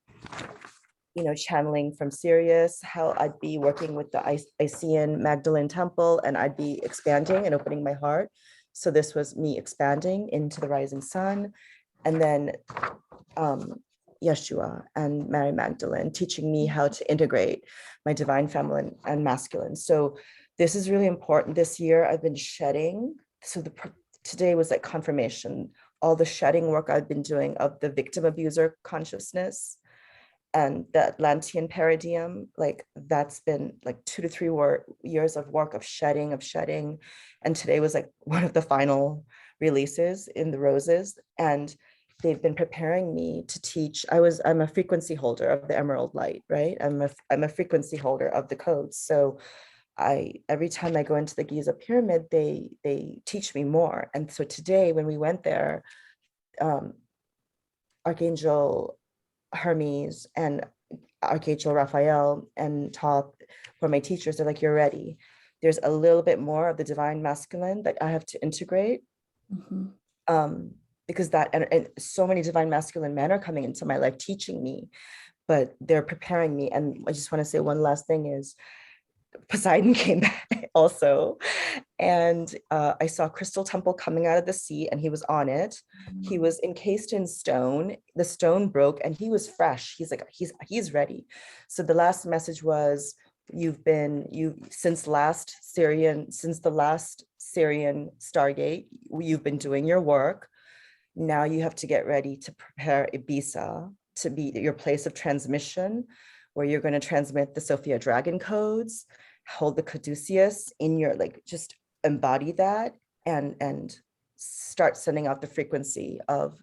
Speaker 4: channeling from Sirius, how I'd be working with the Sirian Magdalene temple, and I'd be expanding and opening my heart. So this was me expanding into the rising sun. And then Yeshua and Mary Magdalene teaching me how to integrate my divine feminine and masculine. So this is really important. This year I've been shedding. So today was like confirmation, all the shedding work I've been doing of the victim abuser consciousness and the Atlantean paradigm, like that's been like 2 to 3 years of work of shedding. And today was like one of the final releases in the roses. And they've been preparing me to teach. I'm a frequency holder of the emerald light, right? I'm a frequency holder of the codes. So every time I go into the Giza pyramid, they teach me more. And so today when we went there, Archangel Hermes and Archangel Raphael and Thoth were my teachers. They're like, you're ready. There's a little bit more of the divine masculine that I have to integrate. Because and so many divine masculine men are coming into my life teaching me, but they're preparing me. And I just want to say one last thing is Poseidon came back also. And I saw Crystal Temple coming out of the sea, and he was on it. He was encased in stone. The stone broke and he was fresh. He's like, he's ready. So the last message was, since the last Sirian Stargate, you've been doing your work. Now you have to get ready to prepare Ibiza to be your place of transmission, where you're going to transmit the Sophia Dragon codes, hold the caduceus in your, like, just embody that and start sending out the frequency of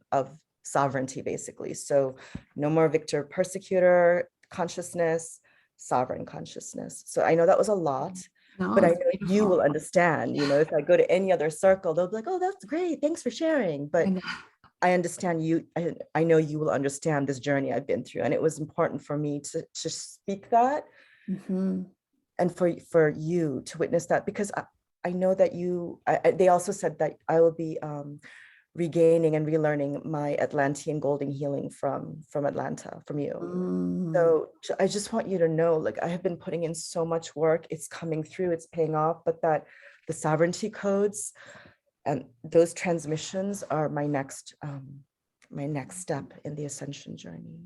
Speaker 4: sovereignty, basically. So no more victor persecutor consciousness, sovereign consciousness. So I know that was a lot, but I know beautiful. You will understand, if I go to any other circle, they'll be like, oh, that's great, thanks for sharing. But I understand you, I know you will understand this journey I've been through. And it was important for me to speak that and for you to witness that, because I know that they also said that I will be regaining and relearning my Atlantean golden healing from Atlanta, from you. So I just want you to know, like, I have been putting in so much work. It's coming through, it's paying off, but that the sovereignty codes and those transmissions are my next step in the ascension journey.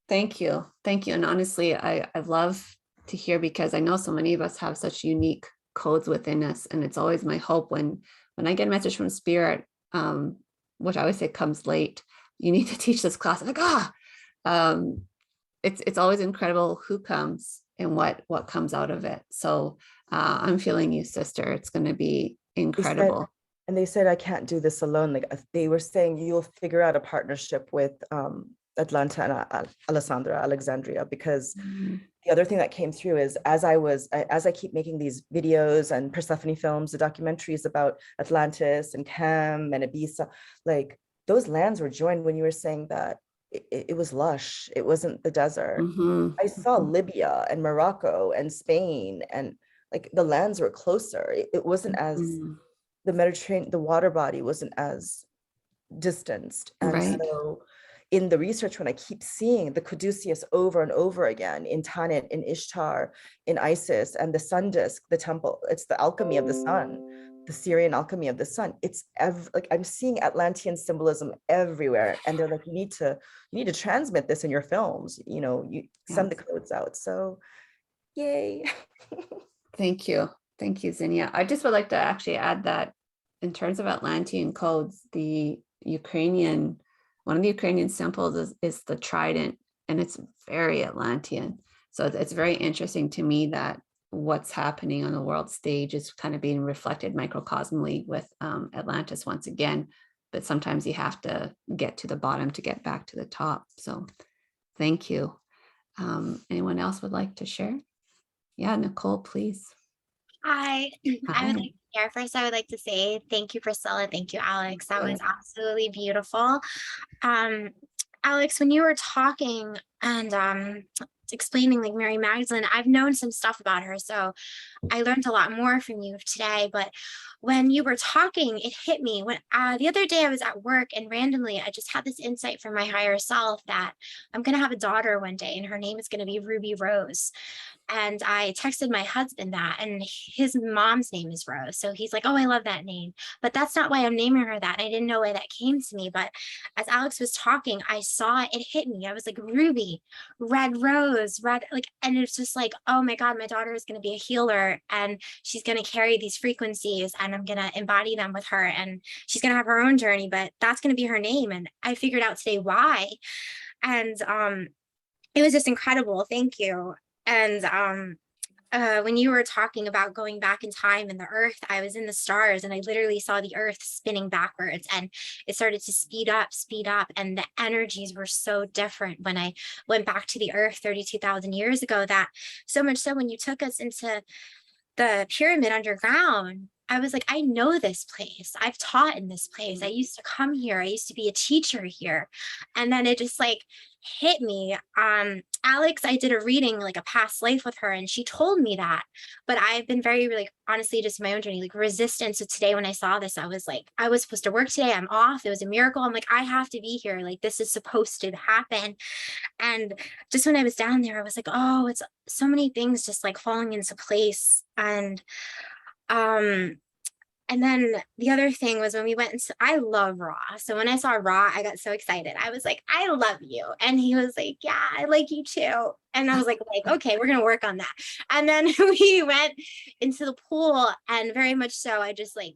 Speaker 1: Thank you. And honestly, I love to hear, because I know so many of us have such unique codes within us, and it's always my hope when I get a message from spirit, which I always say comes late, you need to teach this class. I'm like, it's always incredible who comes and what comes out of it. So I'm feeling you, sister. It's going to be incredible.
Speaker 4: They said I can't do this alone. Like, they were saying you'll figure out a partnership with Atlanta and Alexandria, because the other thing that came through is as I keep making these videos and Persephone films, the documentaries about Atlantis and Chem and Ibiza, like those lands were joined when you were saying that it was lush. It wasn't the desert. I saw Libya and Morocco and Spain, and like the lands were closer. It wasn't as the Mediterranean, the water body wasn't as distanced. And so in the research, when I keep seeing the caduceus over and over again in Tanit, in Ishtar, in Isis, and the sun disk, the temple, it's the alchemy of the sun, the Sirian alchemy of the sun. It's like I'm seeing Atlantean symbolism everywhere, and they're like, you need to transmit this in your films. You send the codes out. So, yay!
Speaker 1: Thank you, Zinnia. I just would like to actually add that in terms of Atlantean codes, one of the Ukrainian symbols is the trident, and it's very Atlantean. So it's very interesting to me that what's happening on the world stage is kind of being reflected microcosmically with Atlantis once again, but sometimes you have to get to the bottom to get back to the top. So thank you. Anyone else would like to share? Yeah, Nicole, please.
Speaker 5: Hi. I would like to share. First, I would like to say thank you, Priscilla. Thank you, Alex. That was absolutely beautiful. Alex, when you were talking and explaining like Mary Magdalene, I've known some stuff about her. So I learned a lot more from you today, but when you were talking, it hit me. When the other day I was at work and randomly I just had this insight from my higher self that I'm going to have a daughter one day and her name is going to be Ruby Rose. And I texted my husband that, and his mom's name is Rose. So he's like, oh, I love that name. But that's not why I'm naming her that. I didn't know why that came to me. But as Alex was talking, I saw it, it hit me. I was like, Ruby, red rose, red, like, and it's just like, oh my God, my daughter is going to be a healer and she's going to carry these frequencies and I'm going to embody them with her and she's going to have her own journey, but that's going to be her name. And I figured out today why. And it was just incredible. Thank you. And when you were talking about going back in time and the earth, I was in the stars and I literally saw the earth spinning backwards and it started to speed up. And the energies were so different when I went back to the earth 32,000 years ago, that so much so when you took us into the pyramid underground, I was like, I know this place. I've taught in this place. I used to come here. I used to be a teacher here. And then it just like hit me. Alex, I did a reading, like a past life with her, and she told me that. But I've been very, like, honestly, just my own journey, like resistant. So today when I saw this, I was like, I was supposed to work today. I'm off. It was a miracle. I'm like, I have to be here. Like, this is supposed to happen. And just when I was down there, I was like, oh, it's so many things just like falling into place. And then the other thing was when we went into, I love Ra. So when I saw Ra, I got so excited. I was like, I love you. And he was like, yeah, I like you too. And I was like, okay, we're going to work on that. And then we went into the pool, and very much so, I just like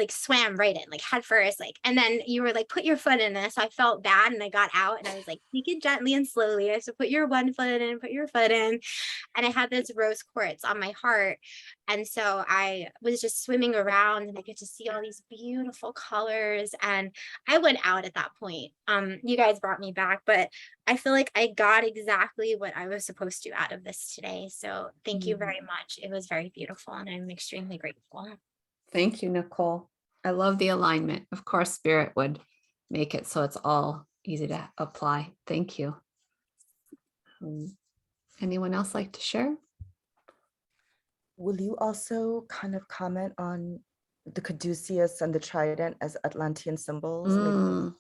Speaker 5: swam right in, like head first, like, and then you were like, put your foot in this. So I felt bad and I got out and I was like, take it gently and slowly. I said, put your one foot in, put your foot in. And I had this rose quartz on my heart. And so I was just swimming around and I get to see all these beautiful colors. And I went out at that point. You guys brought me back, but I feel like I got exactly what I was supposed to out of this today. So thank you very much. It was very beautiful and I'm extremely grateful.
Speaker 1: Thank you, Nicole. I love the alignment. Of course, Spirit would make it so it's all easy to apply. Thank you. Anyone else like to share?
Speaker 4: Will you also kind of comment on the caduceus and the trident as Atlantean symbols?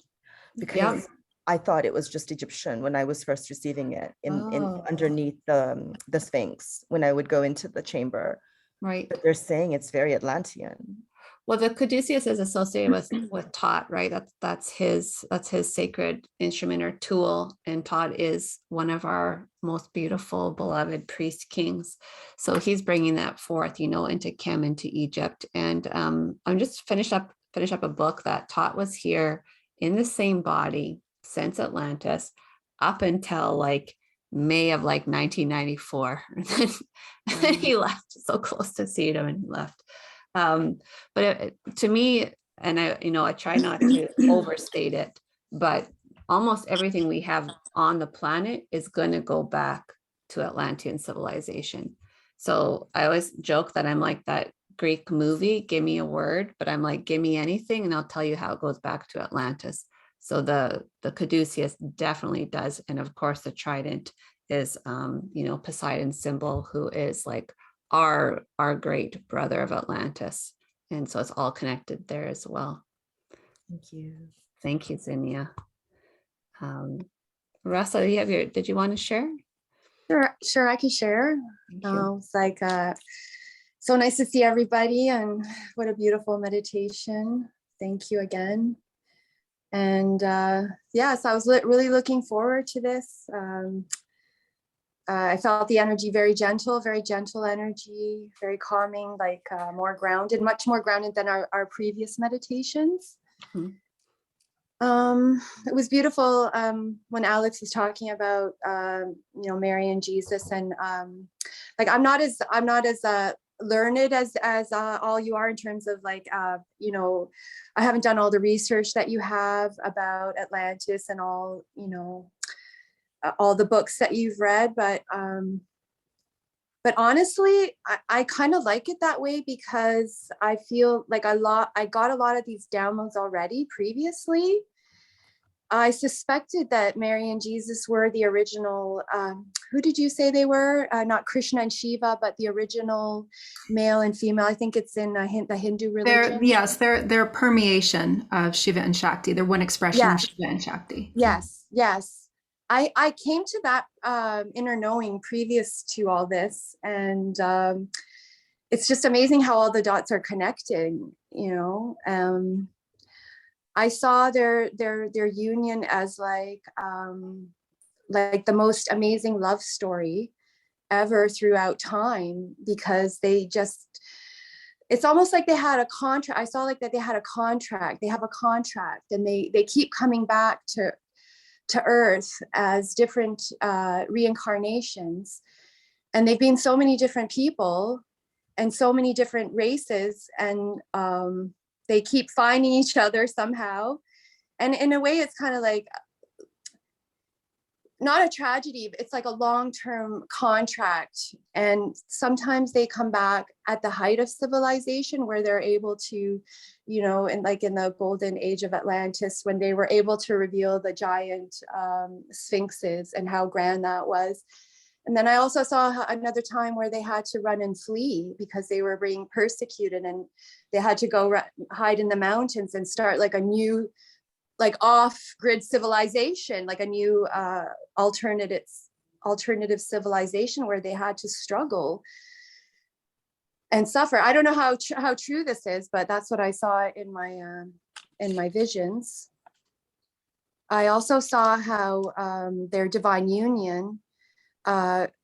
Speaker 4: Because I thought it was just Egyptian when I was first receiving it in underneath the Sphinx when I would go into the chamber.
Speaker 1: Right.
Speaker 4: But they're saying it's very Atlantean.
Speaker 1: Well, the caduceus is associated with Thoth, right? That's his sacred instrument or tool, and Thoth is one of our most beautiful, beloved priest kings. So he's bringing that forth, into Chem, into Egypt. And I'm just finish up a book that Thoth was here in the same body since Atlantis up until like May of like 1994. And then he left. So close to seeing him, and he left. But to me, and I try not to overstate it, but almost everything we have on the planet is going to go back to Atlantean civilization. So I always joke that I'm like that Greek movie, give me a word, but I'm like, give me anything and I'll tell you how it goes back to Atlantis. So the caduceus definitely does. And of course the trident is, Poseidon's symbol, who is like our great brother of Atlantis. And so it's all connected there as well. Thank you, Zinnia. Russell, did you want to share?
Speaker 6: Sure, I can share. It's like so nice to see everybody, and what a beautiful meditation. Thank you again. And so I was really looking forward to this. I felt the energy very gentle energy, very calming, like more grounded, much more grounded than our previous meditations. It was beautiful when Alex was talking about Mary and Jesus, and like I'm not as learned as all you are in terms of like I haven't done all the research that you have about Atlantis and all the books that you've read, but honestly, I kind of like it that way, because I feel like I got a lot of these downloads already previously. I suspected that Mary and Jesus were the original, who did you say they were? Not Krishna and Shiva, but the original male and female. I think it's in the Hindu religion.
Speaker 2: They're a permeation of Shiva and Shakti. They're one expression of Shiva and Shakti.
Speaker 6: Yes, yes. I came to that inner knowing previous to all this. And it's just amazing how all the dots are connecting, you know. I saw their union as like the most amazing love story ever throughout time, because they just, it's almost like they had a contract. I saw like that they had a contract. They have a contract, and they keep coming back to Earth as different reincarnations, and they've been so many different people and so many different races, and they keep finding each other somehow. And in a way, it's kind of like, not a tragedy, but it's like a long-term contract. And sometimes they come back at the height of civilization, where they're able to, you know, and like in the golden age of Atlantis, when they were able to reveal the giant sphinxes and how grand that was. And then I also saw another time where they had to run and flee because they were being persecuted, and they had to go hide in the mountains and start like a new, like off-grid civilization, like a new alternative civilization where they had to struggle and suffer. I don't know how true this is, but that's what I saw in my visions. I also saw how their divine union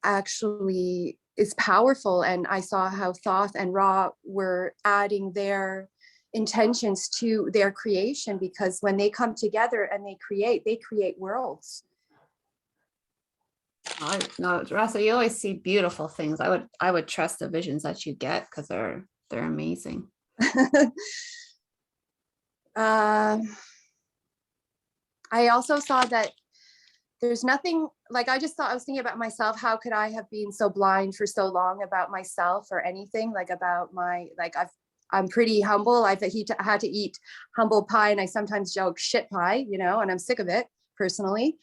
Speaker 6: actually is powerful, and I saw how Thoth and Ra were adding their intentions to their creation, because when they come together and they create worlds.
Speaker 1: No, Russell, you always see beautiful things. I would trust the visions that you get, because they're amazing.
Speaker 6: I also saw that there's nothing, like I was thinking about myself, how could I have been so blind for so long about myself or anything, like about my, like I'm pretty humble. I've had to eat humble pie, and I sometimes joke shit pie, you know, and I'm sick of it personally.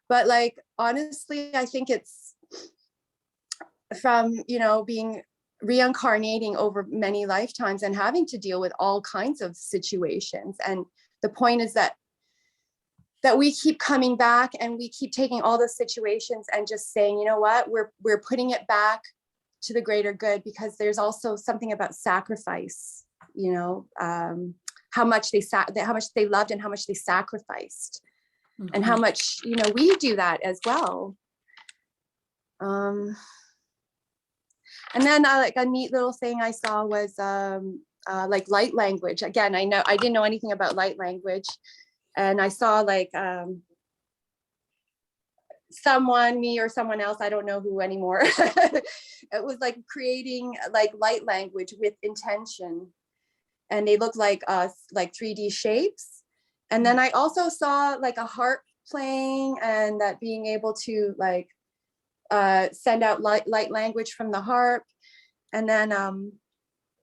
Speaker 6: But like, honestly, I think it's from, you know, being reincarnating over many lifetimes and having to deal with all kinds of situations. And the point is that we keep coming back, and we keep taking all the situations and just saying, you know what, we're putting it back to the greater good, because there's also something about sacrifice, you know, how much they loved and how much they sacrificed, and how much, you know, we do that as well. And then like a neat little thing I saw was like light language. Again, I didn't know anything about light language, and I saw like me or someone else, I don't know who anymore. It was like creating like light language with intention, and they look like 3D shapes. And then I also saw like a harp playing, and that being able to like send out light language from the harp. And then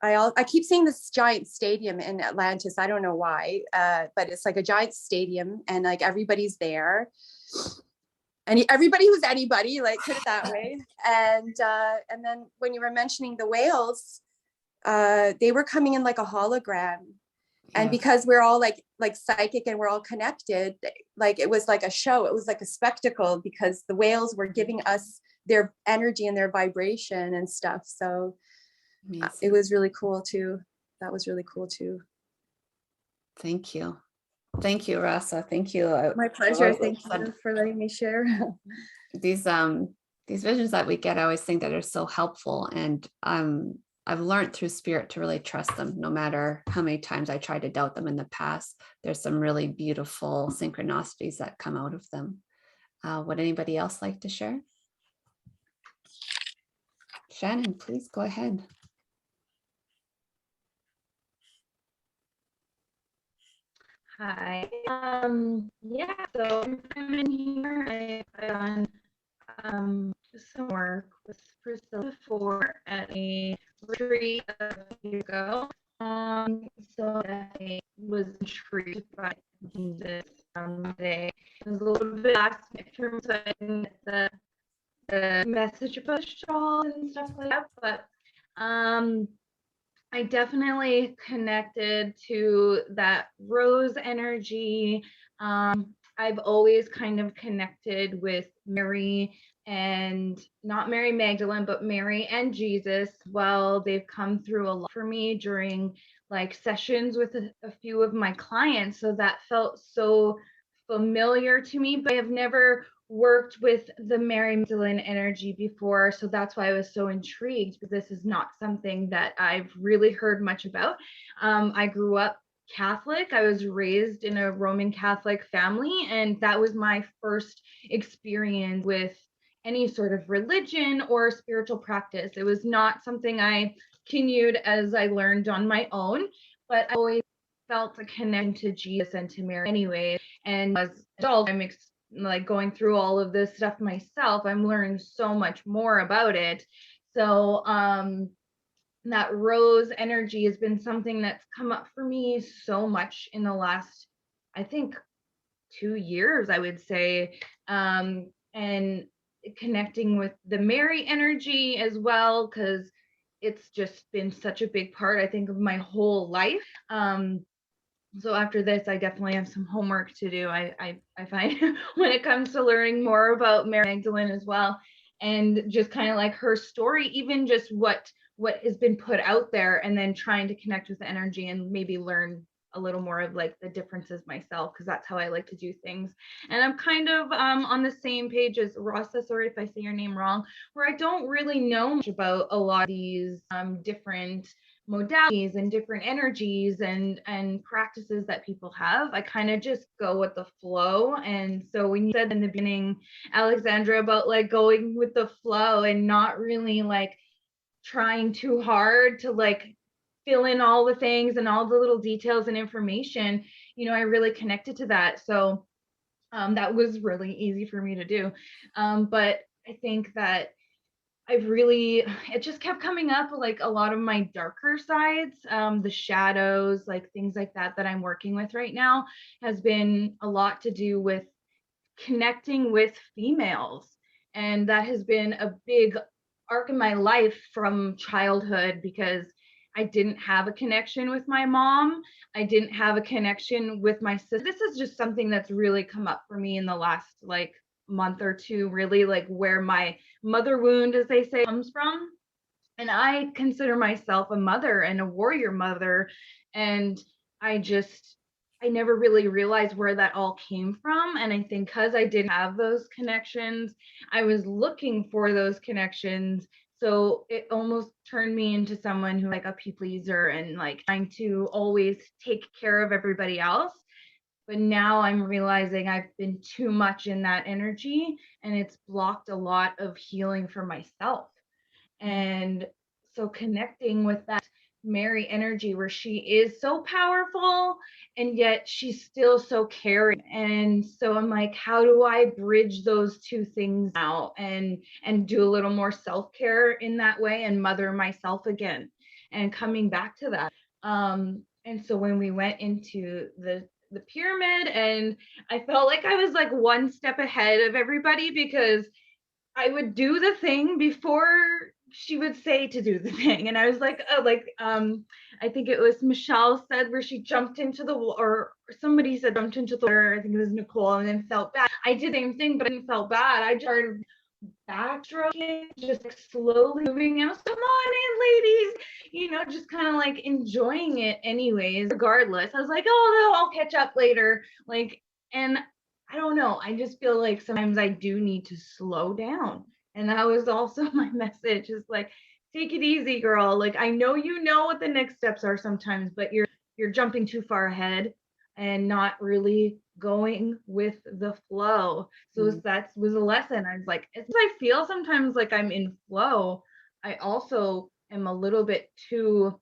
Speaker 6: I keep seeing this giant stadium in Atlantis. I don't know why, but it's like a giant stadium, and like everybody's there. And everybody who's anybody, like, put it that way. And then when you were mentioning the whales, they were coming in like a hologram. And because we're all like psychic and we're all connected, like it was like a show, it was like a spectacle, because the whales were giving us their energy and their vibration and stuff. So it was really cool too. That was really cool too.
Speaker 1: Thank you. Thank you, Rasa. Thank you.
Speaker 6: My pleasure. Thank you for letting me share.
Speaker 1: These visions that we get, I always think that are so helpful, and I've learned through spirit to really trust them, no matter how many times I tried to doubt them in the past. There's some really beautiful synchronicities that come out of them. Would anybody else like to share? Shannon, please go ahead.
Speaker 7: Hi. Yeah, so I'm in here. I put on some work with Priscilla before at a retreat a few ago. So I was intrigued by Jesus today. It was a little bit last minute for me, so I didn't get the message about the shawl and stuff like that, but I definitely connected to that rose energy. I've always kind of connected with Mary, and not Mary Magdalene, but Mary and Jesus. Well, they've come through a lot for me during like sessions with a few of my clients. So that felt so familiar to me, but I have never worked with the Mary Magdalene energy before. So that's why I was so intrigued, because this is not something that I've really heard much about. I grew up Catholic. I was raised in a Roman Catholic family, and that was my first experience with any sort of religion or spiritual practice. It was not something I continued as I learned on my own, but I always felt a connection to Jesus and to Mary anyway. And as an adult, I'm like going through all of this stuff myself. I'm learning so much more about it. So that rose energy has been something that's come up for me so much in the last, I think, 2 years, I would say. And connecting with the Mary energy as well, because it's just been such a big part, I think, of my whole life. So after this, I definitely have some homework to do. I find when it comes to learning more about Mary Magdalene as well, and just kind of like her story, even just what has been put out there, and then trying to connect with the energy and maybe learn a little more of like the differences myself, because that's how I like to do things. And I'm kind of on the same page as Rasa, sorry if I say your name wrong, where I don't really know much about a lot of these different modalities and different energies and practices that people have. I kind of just go with the flow. And so when you said in the beginning, Alexandra, about like going with the flow and not really like trying too hard to like fill in all the things and all the little details and information, I really connected to that. So that was really easy for me to do. But I think that it just kept coming up, like a lot of my darker sides, the shadows, like things like that I'm working with right now, has been a lot to do with connecting with females. And that has been a big arc in my life from childhood, because I didn't have a connection with my mom. I didn't have a connection with my sister. This is just something that's really come up for me in the last like month or two, really, like where my mother wound, as they say, comes from. And I consider myself a mother and a warrior mother. And I never really realized where that all came from. And I think because I didn't have those connections, I was looking for those connections. So it almost turned me into someone who like a people pleaser and like trying to always take care of everybody else. But now I'm realizing I've been too much in that energy, and it's blocked a lot of healing for myself. And so connecting with that Mary energy, where she is so powerful and yet she's still so caring. And so I'm like, how do I bridge those two things now and do a little more self-care in that way and mother myself again and coming back to that. And so when we went into the pyramid, and I felt like I was like one step ahead of everybody, because I would do the thing before she would say to do the thing. And I was like, oh, like, I think it was Michelle said where she jumped into the water, or somebody said jumped into the water. I think it was Nicole, and then felt bad. I did the same thing, but I didn't felt bad. I started backstroking, just like slowly moving. I was, come on in, ladies, just kind of like enjoying it anyways, regardless. I was like, oh, no, I'll catch up later. Like, and I don't know. I just feel like sometimes I do need to slow down. And that was also my message, is like, take it easy, girl. Like, I know you know what the next steps are sometimes, but you're jumping too far ahead and not really going with the flow. So that was a lesson. I was like, as I feel sometimes like I'm in flow, I also am a little bit too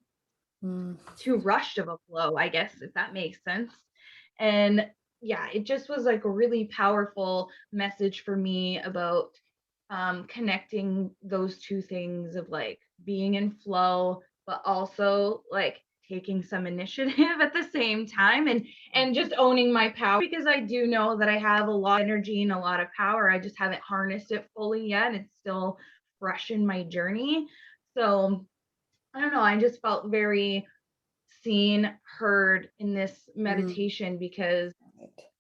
Speaker 7: rushed of a flow, I guess, if that makes sense. And yeah, it just was like a really powerful message for me about connecting those two things of like being in flow, but also like taking some initiative at the same time, and just owning my power, because I do know that I have a lot of energy and a lot of power. I just haven't harnessed it fully yet. It's still fresh in my journey. So I don't know, I just felt very seen, heard in this meditation, because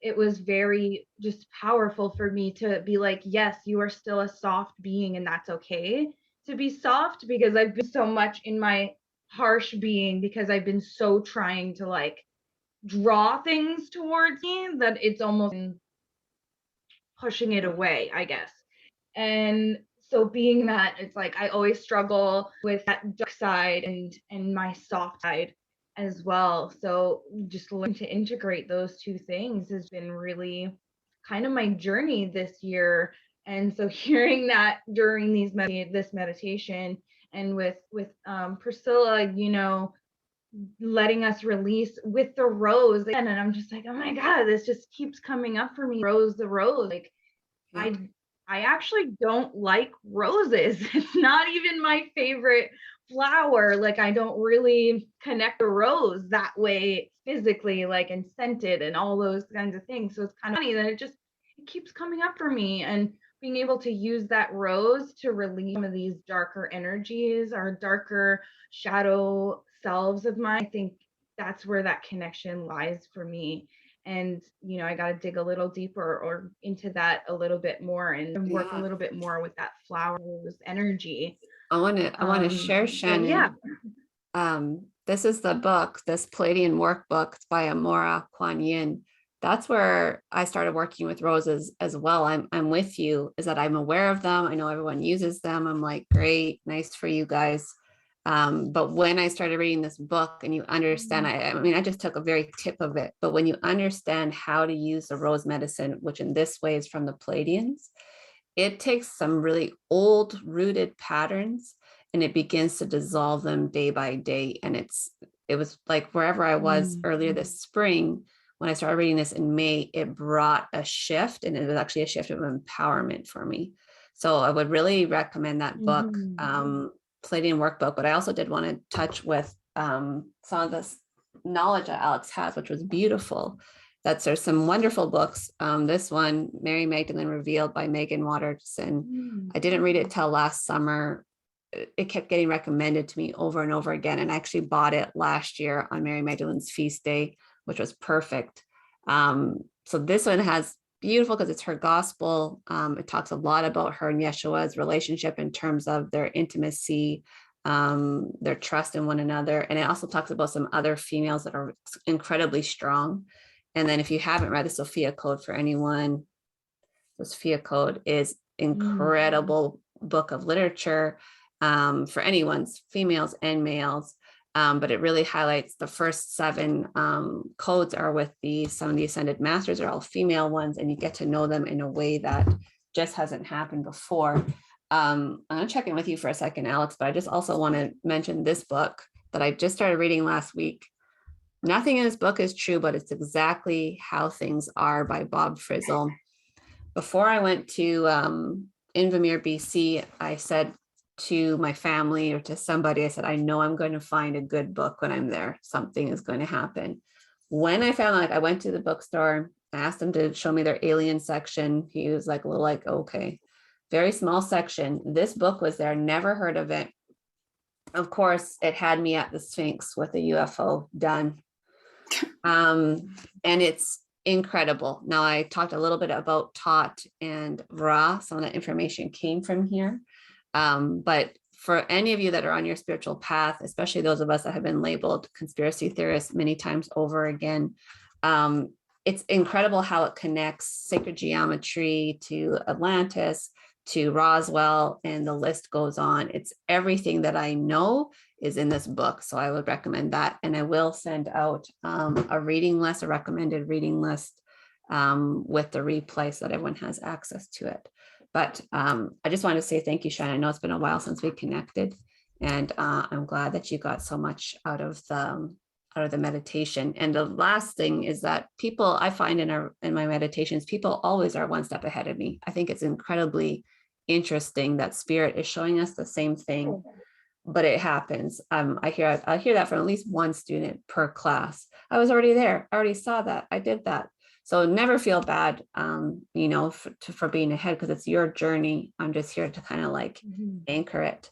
Speaker 7: it was very just powerful for me to be like, yes, you are still a soft being, and that's okay to be soft, because I've been so much in my harsh being, because I've been so trying to like draw things towards me that it's almost pushing it away, I guess. And so being that, it's like I always struggle with that dark side and my soft side as well. So just learning to integrate those two things has been really kind of my journey this year. And so hearing that during this meditation, and with Priscilla, you know, letting us release with the rose, and I'm just like, oh my God, this just keeps coming up for me. Rose, the rose, like I actually don't like roses. It's not even my favorite flower. Like, I don't really connect a rose that way physically, like, and scented and all those kinds of things. So it's kind of funny that it keeps coming up for me, and being able to use that rose to release some of these darker energies or darker shadow selves of mine. I think that's where that connection lies for me. And you know, I got to dig a little deeper or into that a little bit more, and work a little bit more with that flowers energy.
Speaker 1: I want to share, Shannon. This is the book, this Pleiadian workbook. It's by Amora Kuan Yin. That's where I started working with roses as well. I'm with you, is that I'm aware of them. I know everyone uses them. I'm like, great, nice for you guys. But when I started reading this book and you understand, I mean, I just took a very tip of it, but when you understand how to use the rose medicine, which in this way is from the Pleiadians, it takes some really old rooted patterns and it begins to dissolve them day by day. And it was like wherever I was earlier this spring, when I started reading this in May, it brought a shift, and it was actually a shift of empowerment for me. So I would really recommend that book. Pleiadian workbook, but I also did want to touch with some of this knowledge that Alex has, which was beautiful. There's some wonderful books. This one, Mary Magdalene Revealed by Megan Watterson. I didn't read it till last summer. It kept getting recommended to me over and over again. And I actually bought it last year on Mary Magdalene's feast day, which was perfect. So this one has beautiful because it's her gospel. It talks a lot about her and Yeshua's relationship in terms of their intimacy, their trust in one another. And it also talks about some other females that are incredibly strong. And then if you haven't read the Sophia Code for anyone, the Sophia Code is incredible book of literature for anyone's females and males. But it really highlights the first 7 codes are with some of the ascended masters are all female ones, and you get to know them in a way that just hasn't happened before. I'm gonna check in with you for a second, Alex, but I just also want to mention this book that I just started reading last week. Nothing in this book is true, but it's exactly how things are, by Bob Frizzle. Before I went to Invermere, BC, I said to my family or to somebody, I said, I know I'm going to find a good book when I'm there. Something is going to happen. When I found, like, I went to the bookstore, I asked them to show me their alien section. He was like, a little like, okay, very small section. This book was there, never heard of it. Of course, it had me at the Sphinx with a UFO done. And it's incredible. Now, I talked a little bit about Thoth and Ra. Some of that information came from here. But for any of you that are on your spiritual path, especially those of us that have been labeled conspiracy theorists many times over again, it's incredible how it connects sacred geometry to Atlantis, to Roswell, and the list goes on. It's everything that I know is in this book. So I would recommend that. And I will send out a reading list, a recommended reading list with the replay so that everyone has access to it. But I just wanted to say thank you, Shannon. I know it's been a while since we connected, and I'm glad that you got so much out of the meditation. And the last thing is that people, I find in my meditations, people always are one step ahead of me. I think it's incredibly interesting that Spirit is showing us the same thing but it happens. I hear that from at least one student per class. I was already there. I already saw that. I did that. So never feel bad, you know, for being ahead, because it's your journey. I'm just here to kind of like anchor it.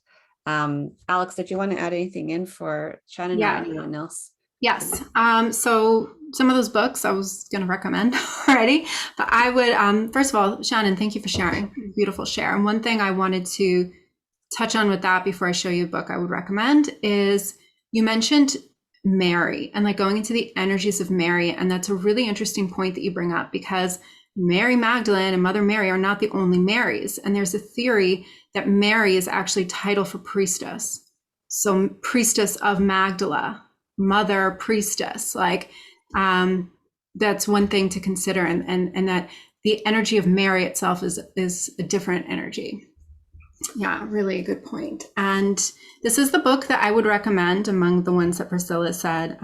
Speaker 1: Alex, did you want to add anything in for Shannon or anyone else?
Speaker 2: Yes. So some of those books I was going to recommend already, but I would, first of all, Shannon, thank you for sharing. Beautiful share. And one thing I wanted to touch on with that before I show you a book I would recommend is you mentioned Mary and like going into the energies of Mary. And that's a really interesting point that you bring up, because Mary Magdalene and Mother Mary are not the only Marys. And there's a theory that Mary is actually title for priestess. So priestess of Magdala, mother priestess, like that's one thing to consider. And that the energy of Mary itself is a different energy. Yeah, really a good point. And this is the book that I would recommend among the ones that Priscilla said.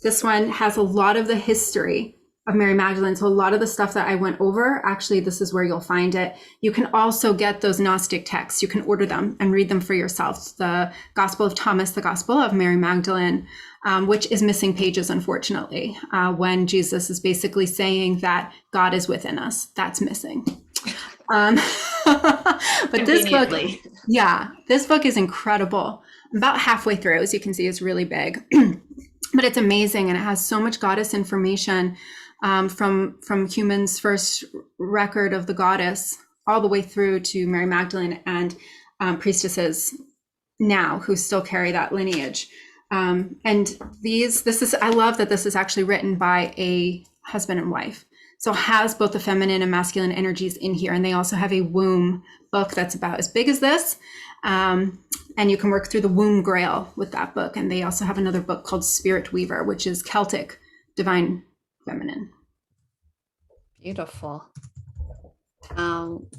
Speaker 2: This one has a lot of the history of Mary Magdalene. So a lot of the stuff that I went over, actually, this is where you'll find it. You can also get those Gnostic texts. You can order them and read them for yourself. The Gospel of Thomas, the Gospel of Mary Magdalene, which is missing pages, unfortunately, when Jesus is basically saying that God is within us. That's missing. But this book, this book is incredible. I'm about halfway through, as you can see, it's really big, but it's amazing. And it has so much goddess information from humans' first record of the goddess all the way through to Mary Magdalene and priestesses now who still carry that lineage. And I love that this is actually written by a husband and wife. So it has both the feminine and masculine energies in here. And they also have a womb book that's about as big as this. And you can work through the womb grail with that book. And they also have another book called Spirit Weaver, which is Celtic divine feminine.
Speaker 1: Beautiful.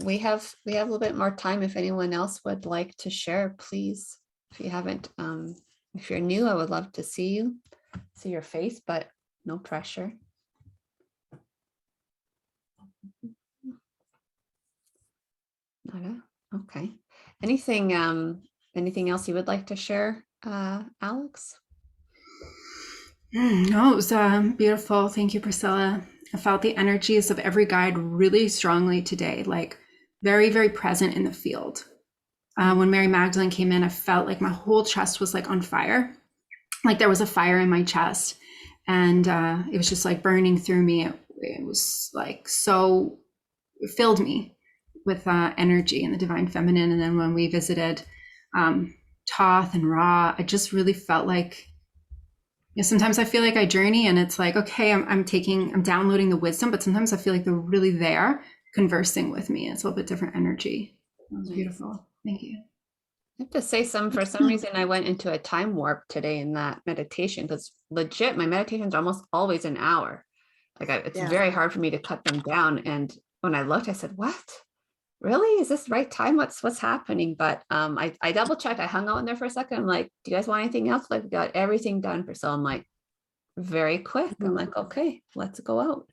Speaker 1: We have a little bit more time. If anyone else would like to share, please. If you haven't, if you're new, I would love to see your face, but no pressure. Okay. Anything else you would like to share, Alex?
Speaker 2: No, it was beautiful. Thank you, Priscilla. I felt the energies of every guide really strongly today, like very, very present in the field. When Mary Magdalene came in, I felt like my whole chest was like on fire. Like there was a fire in my chest, and it was just like burning through me. It was like so, it filled me with energy and the divine feminine. And then when we visited Thoth and Ra, I just really felt like, you know, sometimes I feel like I journey and it's like, okay, I'm downloading the wisdom, but sometimes I feel like they're really there conversing with me. It's a little bit different energy. It was beautiful. Thank you.
Speaker 1: I have to say for some reason, I went into a time warp today in that meditation, because legit, my meditations are almost always an hour. Like it's very hard for me to cut them down. And when I looked, I said, what? Really? Is this the right time? What's happening? But I double checked. I hung out in there for a second. I'm like, do you guys want anything else? Like, we got everything done for. So I'm like, very quick. I'm like, okay, let's go out.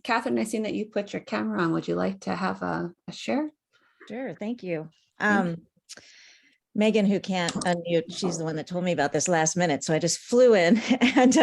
Speaker 1: Catherine, I seen that you put your camera on. Would you like to have a share?
Speaker 8: Sure. Thank you. Megan, who can't unmute, she's the one that told me about this last minute. So I just flew in and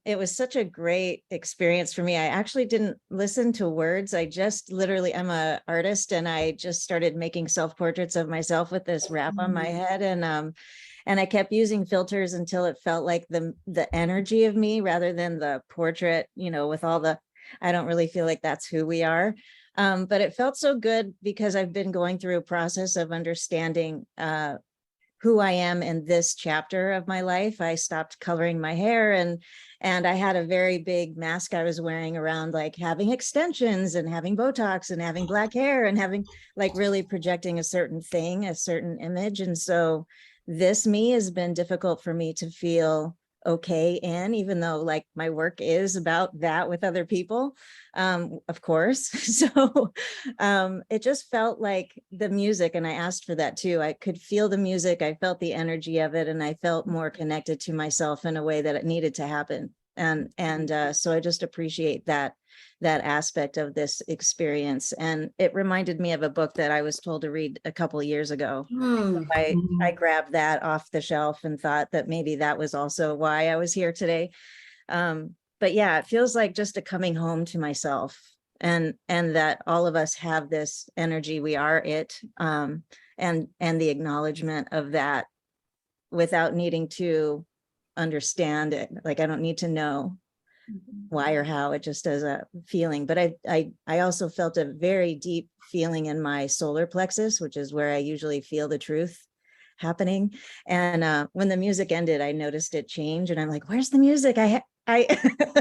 Speaker 8: it was such a great experience for me. I actually didn't listen to words. I just literally, I'm an artist and I just started making self-portraits of myself with this wrap on my head. And I kept using filters until it felt like the energy of me rather than the portrait, you know, with all the, I don't really feel like that's who we are. But it felt so good because I've been going through a process of understanding who I am in this chapter of my life. I stopped coloring my hair and I had a very big mask I was wearing around, like having extensions and having Botox and having black hair and having like really projecting a certain thing, a certain image. And so this me has been difficult for me to feel okay in, even though like my work is about that with other people, of course. So it just felt like the music, and I asked for that too. I could feel the music, I felt the energy of it, and I felt more connected to myself in a way that it needed to happen And so I just appreciate that aspect of this experience. And it reminded me of a book that I was told to read a couple of years ago. I grabbed that off the shelf and thought that maybe that was also why I was here today. But yeah, it feels like just a coming home to myself, and that all of us have this energy. We are it, and the acknowledgement of that without needing to understand it. Like, I don't need to know why or how, it just as a feeling. But I also felt a very deep feeling in my solar plexus, which is where I usually feel the truth happening. And when the music ended, I noticed it change, and I'm like, where's the music?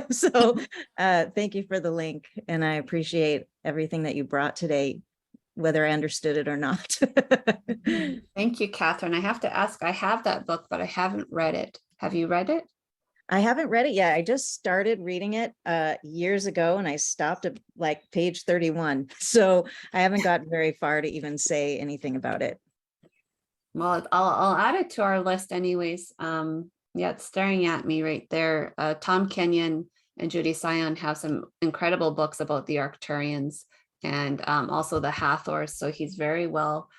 Speaker 8: So thank you for the link, and I appreciate everything that you brought today, whether I understood it or not.
Speaker 1: Thank you, Catherine. I have to ask, I have that book, but I haven't read it. Have you read it?
Speaker 8: I haven't read it yet. I just started reading it years ago, and I stopped at like page 31. So I haven't gotten very far to even say anything about it.
Speaker 1: Well, I'll add it to our list anyways. Yeah, it's staring at me right there. Tom Kenyon and Judy Sion have some incredible books about the Arcturians and also the Hathors. So he's very well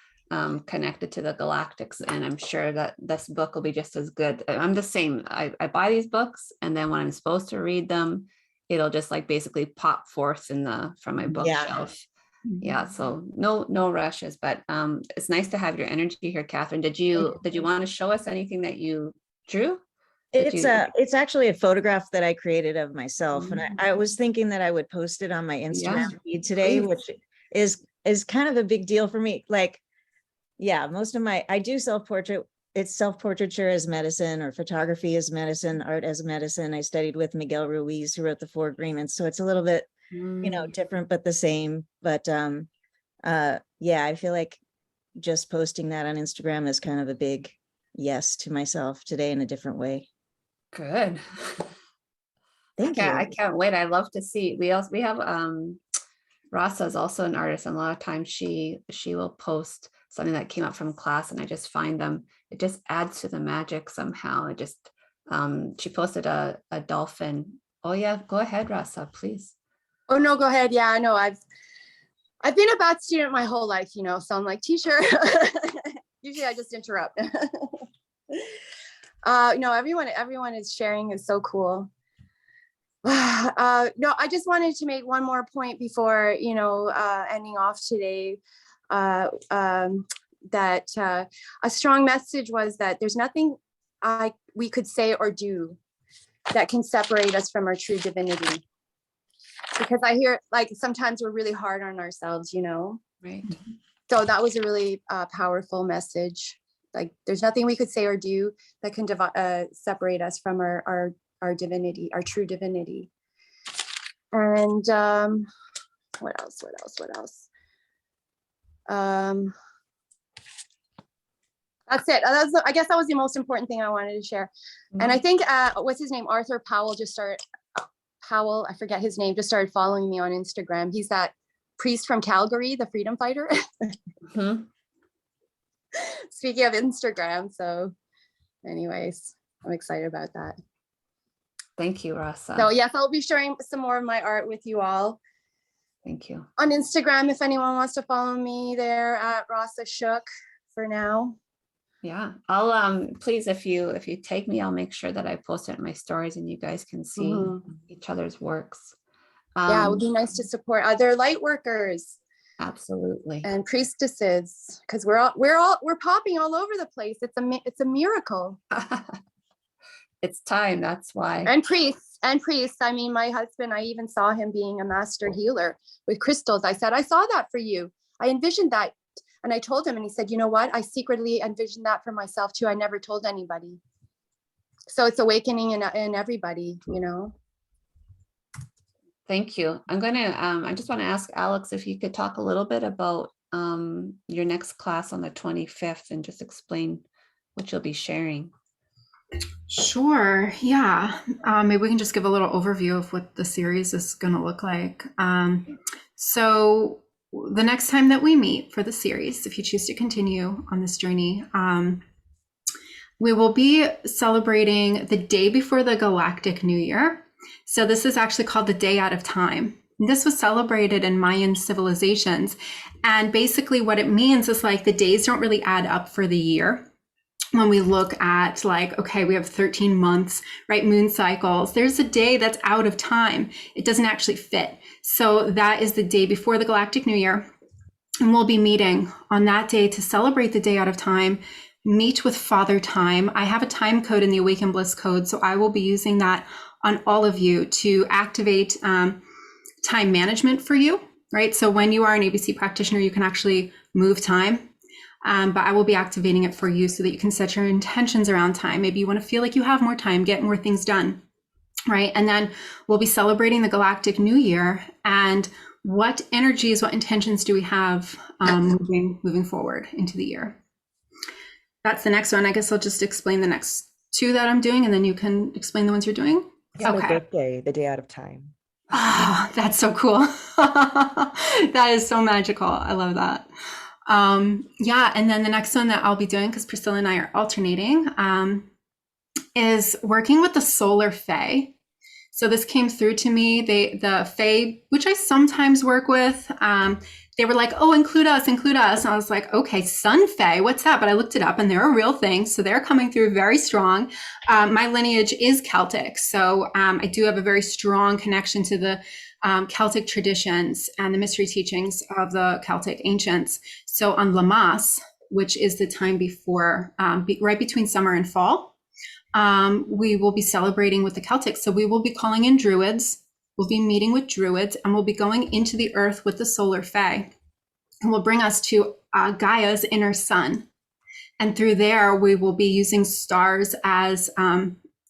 Speaker 1: connected to the galactics, and I'm sure that this book will be just as good. I'm the same. I buy these books, and then when I'm supposed to read them, it'll just like basically pop forth from my bookshelf. Yeah, so no rushes, but it's nice to have your energy here, Catherine. Did you want to show us anything that you drew?
Speaker 8: It's actually a photograph that I created of myself, and I was thinking that I would post it on my Instagram feed today, which is kind of a big deal for me. Like, yeah, I do self-portrait. It's self-portraiture as medicine, or photography as medicine, art as medicine. I studied with Miguel Ruiz, who wrote the Four Agreements. So it's a little bit, different, but the same. But yeah, I feel like just posting that on Instagram is kind of a big yes to myself today in a different way.
Speaker 1: Good.
Speaker 8: Thank you.
Speaker 1: I can't wait. I love to see. We have Rasa is also an artist, and a lot of times she will post something that came up from class, and I just find them. It just adds to the magic somehow. It just she posted a dolphin. Oh yeah, go ahead, Rasa, please.
Speaker 6: Oh no, go ahead. Yeah, I know. I've been a bad student my whole life, so I'm like, teacher. Usually I just interrupt. No, everyone is sharing is so cool. No, I just wanted to make one more point before, ending off today. That a strong message was that there's nothing we could say or do that can separate us from our true divinity. Because I hear, like, sometimes we're really hard on ourselves,
Speaker 1: Right.
Speaker 6: So that was a really powerful message. Like, there's nothing we could say or do that can separate us from our divinity, our true divinity. And what else? That's it. I guess that was the most important thing I wanted to share. And I think, what's his name? Arthur Powell I forget his name, just started following me on Instagram. He's that priest from Calgary, the freedom fighter. Speaking of Instagram, so anyways, I'm excited about that.
Speaker 1: Thank you, Rasa.
Speaker 6: So yes, I'll be sharing some more of my art with you all.
Speaker 1: Thank you.
Speaker 6: On Instagram, if anyone wants to follow me there at Rasa Shook for now.
Speaker 1: Yeah, I'll please, if you take me, I'll make sure that I post it in my stories and you guys can see each other's works.
Speaker 6: Yeah, it would be nice to support other light workers.
Speaker 1: Absolutely.
Speaker 6: And priestesses, because we're popping all over the place. It's a miracle.
Speaker 1: It's time, that's why.
Speaker 6: And priests. I mean, my husband, I even saw him being a master healer with crystals. I said, I saw that for you. I envisioned that. And I told him, and he said, you know what? I secretly envisioned that for myself too. I never told anybody. So it's awakening in everybody,
Speaker 1: Thank you. I just want to ask Alex if you could talk a little bit about your next class on the 25th and just explain what you'll be sharing.
Speaker 2: Sure. Yeah. Maybe we can just give a little overview of what the series is going to look like. So the next time that we meet for the series, if you choose to continue on this journey, We will be celebrating the day before the Galactic New Year. So this is actually called the Day Out of Time. This was celebrated in Mayan civilizations. And basically what it means is like the days don't really add up for the year. When we look at like, okay, we have 13 months, right? Moon cycles. There's a day that's out of time. It doesn't actually fit. So that is the day before the Galactic New Year. And we'll be meeting on that day to celebrate the day out of time, meet with Father Time. I have a time code in the Awaken Bliss code. So I will be using that on all of you to activate time management for you, right? So when you are an ABC practitioner, you can actually move time. But I will be activating it for you so that you can set your intentions around time. Maybe you want to feel like you have more time, get more things done, right? And then we'll be celebrating the Galactic New Year. And what energies, what intentions do we have moving forward into the year? That's the next one. I guess I'll just explain the next two that I'm doing, and then you can explain the ones you're doing.
Speaker 4: Yeah,
Speaker 2: okay.
Speaker 4: my birthday, the day out of time.
Speaker 2: Oh, that's so cool. That is so magical. I love that. Yeah. And then the next one that I'll be doing, because Priscilla and I are alternating, is working with the solar fae. So this came through to me. The fae, which I sometimes work with, they were like, oh, include us, include us. And I was like, okay, sun fae, what's that? But I looked it up and they're a real thing. So they're coming through very strong. My lineage is Celtic. So I do have a very strong connection to the Celtic traditions and the mystery teachings of the Celtic ancients. So on Lammas, which is the time before, right between summer and fall, we will be celebrating with the Celtics. So we will be calling in druids. We'll be meeting with druids, and we'll be going into the earth with the solar fae, and will bring us to Gaia's inner sun. And through there, we will be using stars as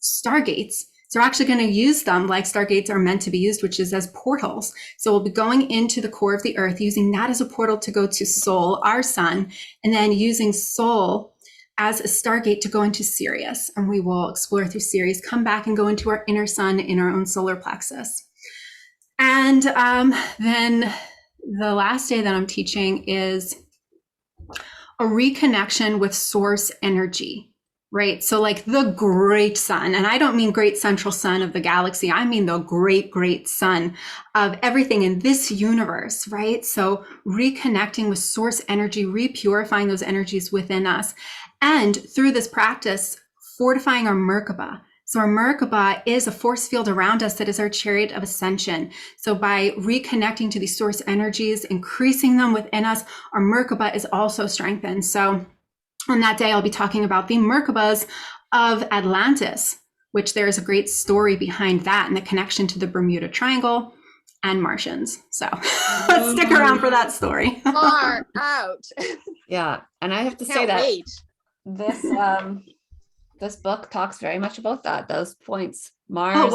Speaker 2: stargates. So we're actually going to use them like stargates are meant to be used, which is as portals. So we'll be going into the core of the earth, using that as a portal to go to Sol, our sun, and then using Sol as a stargate to go into Sirius. And we will explore through Sirius, come back and go into our inner sun in our own solar plexus. And then the last day that I'm teaching is a reconnection with source energy, right? So like the great sun, and I don't mean great central sun of the galaxy. I mean the great, great sun of everything in this universe, right? So reconnecting with source energy, repurifying those energies within us. And through this practice, fortifying our Merkaba. So our Merkaba is a force field around us that is our chariot of ascension. So by reconnecting to these source energies, increasing them within us, our Merkaba is also strengthened. So on that day, I'll be talking about the Merkabas of Atlantis, which there's a great story behind that and the connection to the Bermuda Triangle and Martians. So stick around for that story.
Speaker 6: Far out.
Speaker 1: Yeah. And I have to say
Speaker 6: Can't
Speaker 1: that
Speaker 6: wait.
Speaker 1: this book talks very much about that, those points. Mars,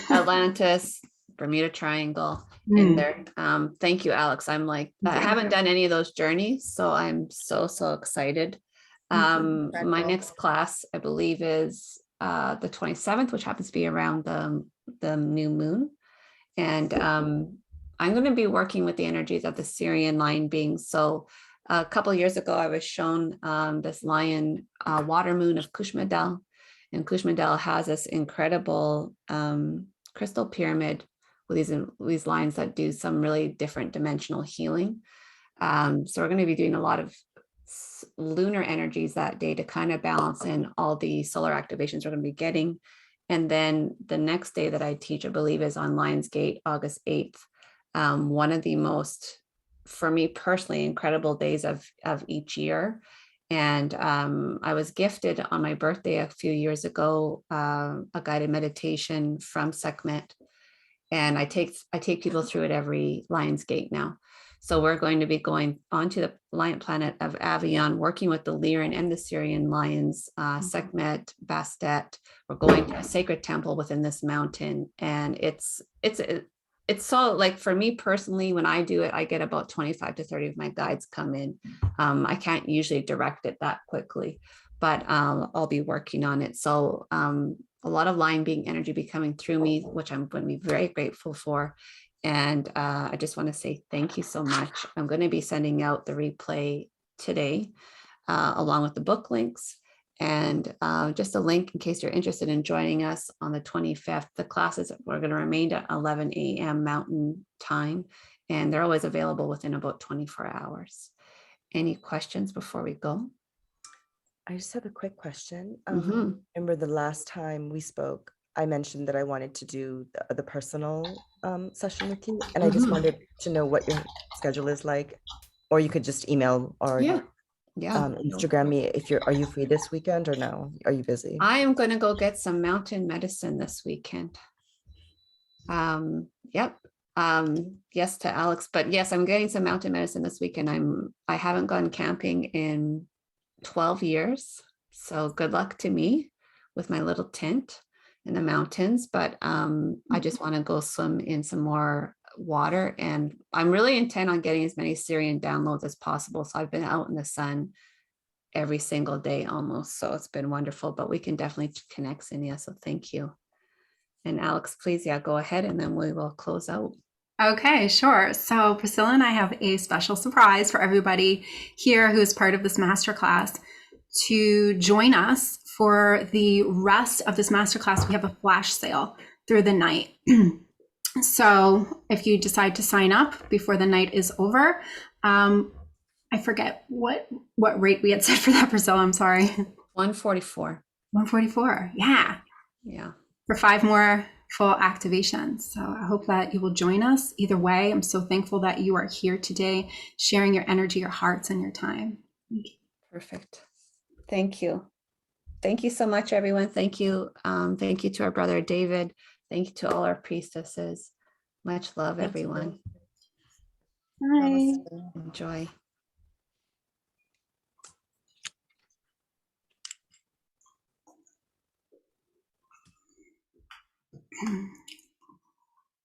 Speaker 1: Atlantis, Bermuda Triangle in there. Thank you, Alex. I'm like, I haven't done any of those journeys, so I'm so excited. My next class, I believe, is the 27th, which happens to be around the new moon. And I'm going to be working with the energies of the Sirian lion beings. So a couple of years ago, I was shown this lion water moon of Kushmadal, and Kushmadal has this incredible crystal pyramid with these lines that do some really different dimensional healing. So we're going to be doing a lot of lunar energies that day to kind of balance in all the solar activations we're going to be getting. And then the next day that I teach, I believe, is on Lionsgate, August 8th. One of the most, for me personally, incredible days of each year. And I was gifted on my birthday a few years ago a guided meditation from Sekhmet, and I take people through it every Lionsgate now. So we're going to be going onto the lion planet of Avion, working with the Lyran and the Sirian lions, Sekhmet, Bastet. We're going to a sacred temple within this mountain, and it's so, like, for me personally, when I do it, I get about 25 to 30 of my guides come in. I can't usually direct it that quickly, but I'll be working on it. So a lot of lion being energy be coming through me, which I'm going to be very grateful for. And I just want to say thank you so much. I'm going to be sending out the replay today, along with the book links. And just a link in case you're interested in joining us on the 25th. The classes are going to remain at 11 a.m. Mountain Time, and they're always available within about 24 hours. Any questions before we go?
Speaker 4: I just have a quick question.
Speaker 1: Mhm.
Speaker 4: Remember the last time we spoke, I mentioned that I wanted to do the personal session with you, and I just
Speaker 1: Mhm.
Speaker 4: wanted to know what your schedule is like, or you could just email or
Speaker 1: Yeah.
Speaker 4: Instagram me if are you free this weekend or no? Are you busy?
Speaker 1: I am going to go get some mountain medicine this weekend. Yep. Yes to Alex, but yes, I'm getting some mountain medicine this weekend. I haven't gone camping in 12 years. So good luck to me with my little tent in the mountains, but I just want to go swim in some more water, and I'm really intent on getting as many Sirian downloads as possible. So I've been out in the sun every single day almost. So it's been wonderful, but we can definitely connect, Cinia. So thank you. And Alex, please, go ahead, and then we will close out.
Speaker 2: Okay, sure. So Priscilla and I have a special surprise for everybody here who's part of this masterclass. To join us for the rest of this masterclass, we have a flash sale through the night. So if you decide to sign up before the night is over, I forget what rate we had set for that, Priscilla. I'm sorry.
Speaker 1: 144.
Speaker 2: 144. Yeah.
Speaker 1: Yeah.
Speaker 2: For 5 more full activations. So I hope that you will join us. Either way, I'm so thankful that you are here today, sharing your energy, your hearts, and your time.
Speaker 1: Perfect. Thank you. Thank you so much, everyone. Thank you. Thank you to our brother David. Thank you to all our priestesses. Much love,
Speaker 4: Thank
Speaker 1: everyone.
Speaker 2: Bye.
Speaker 1: Enjoy.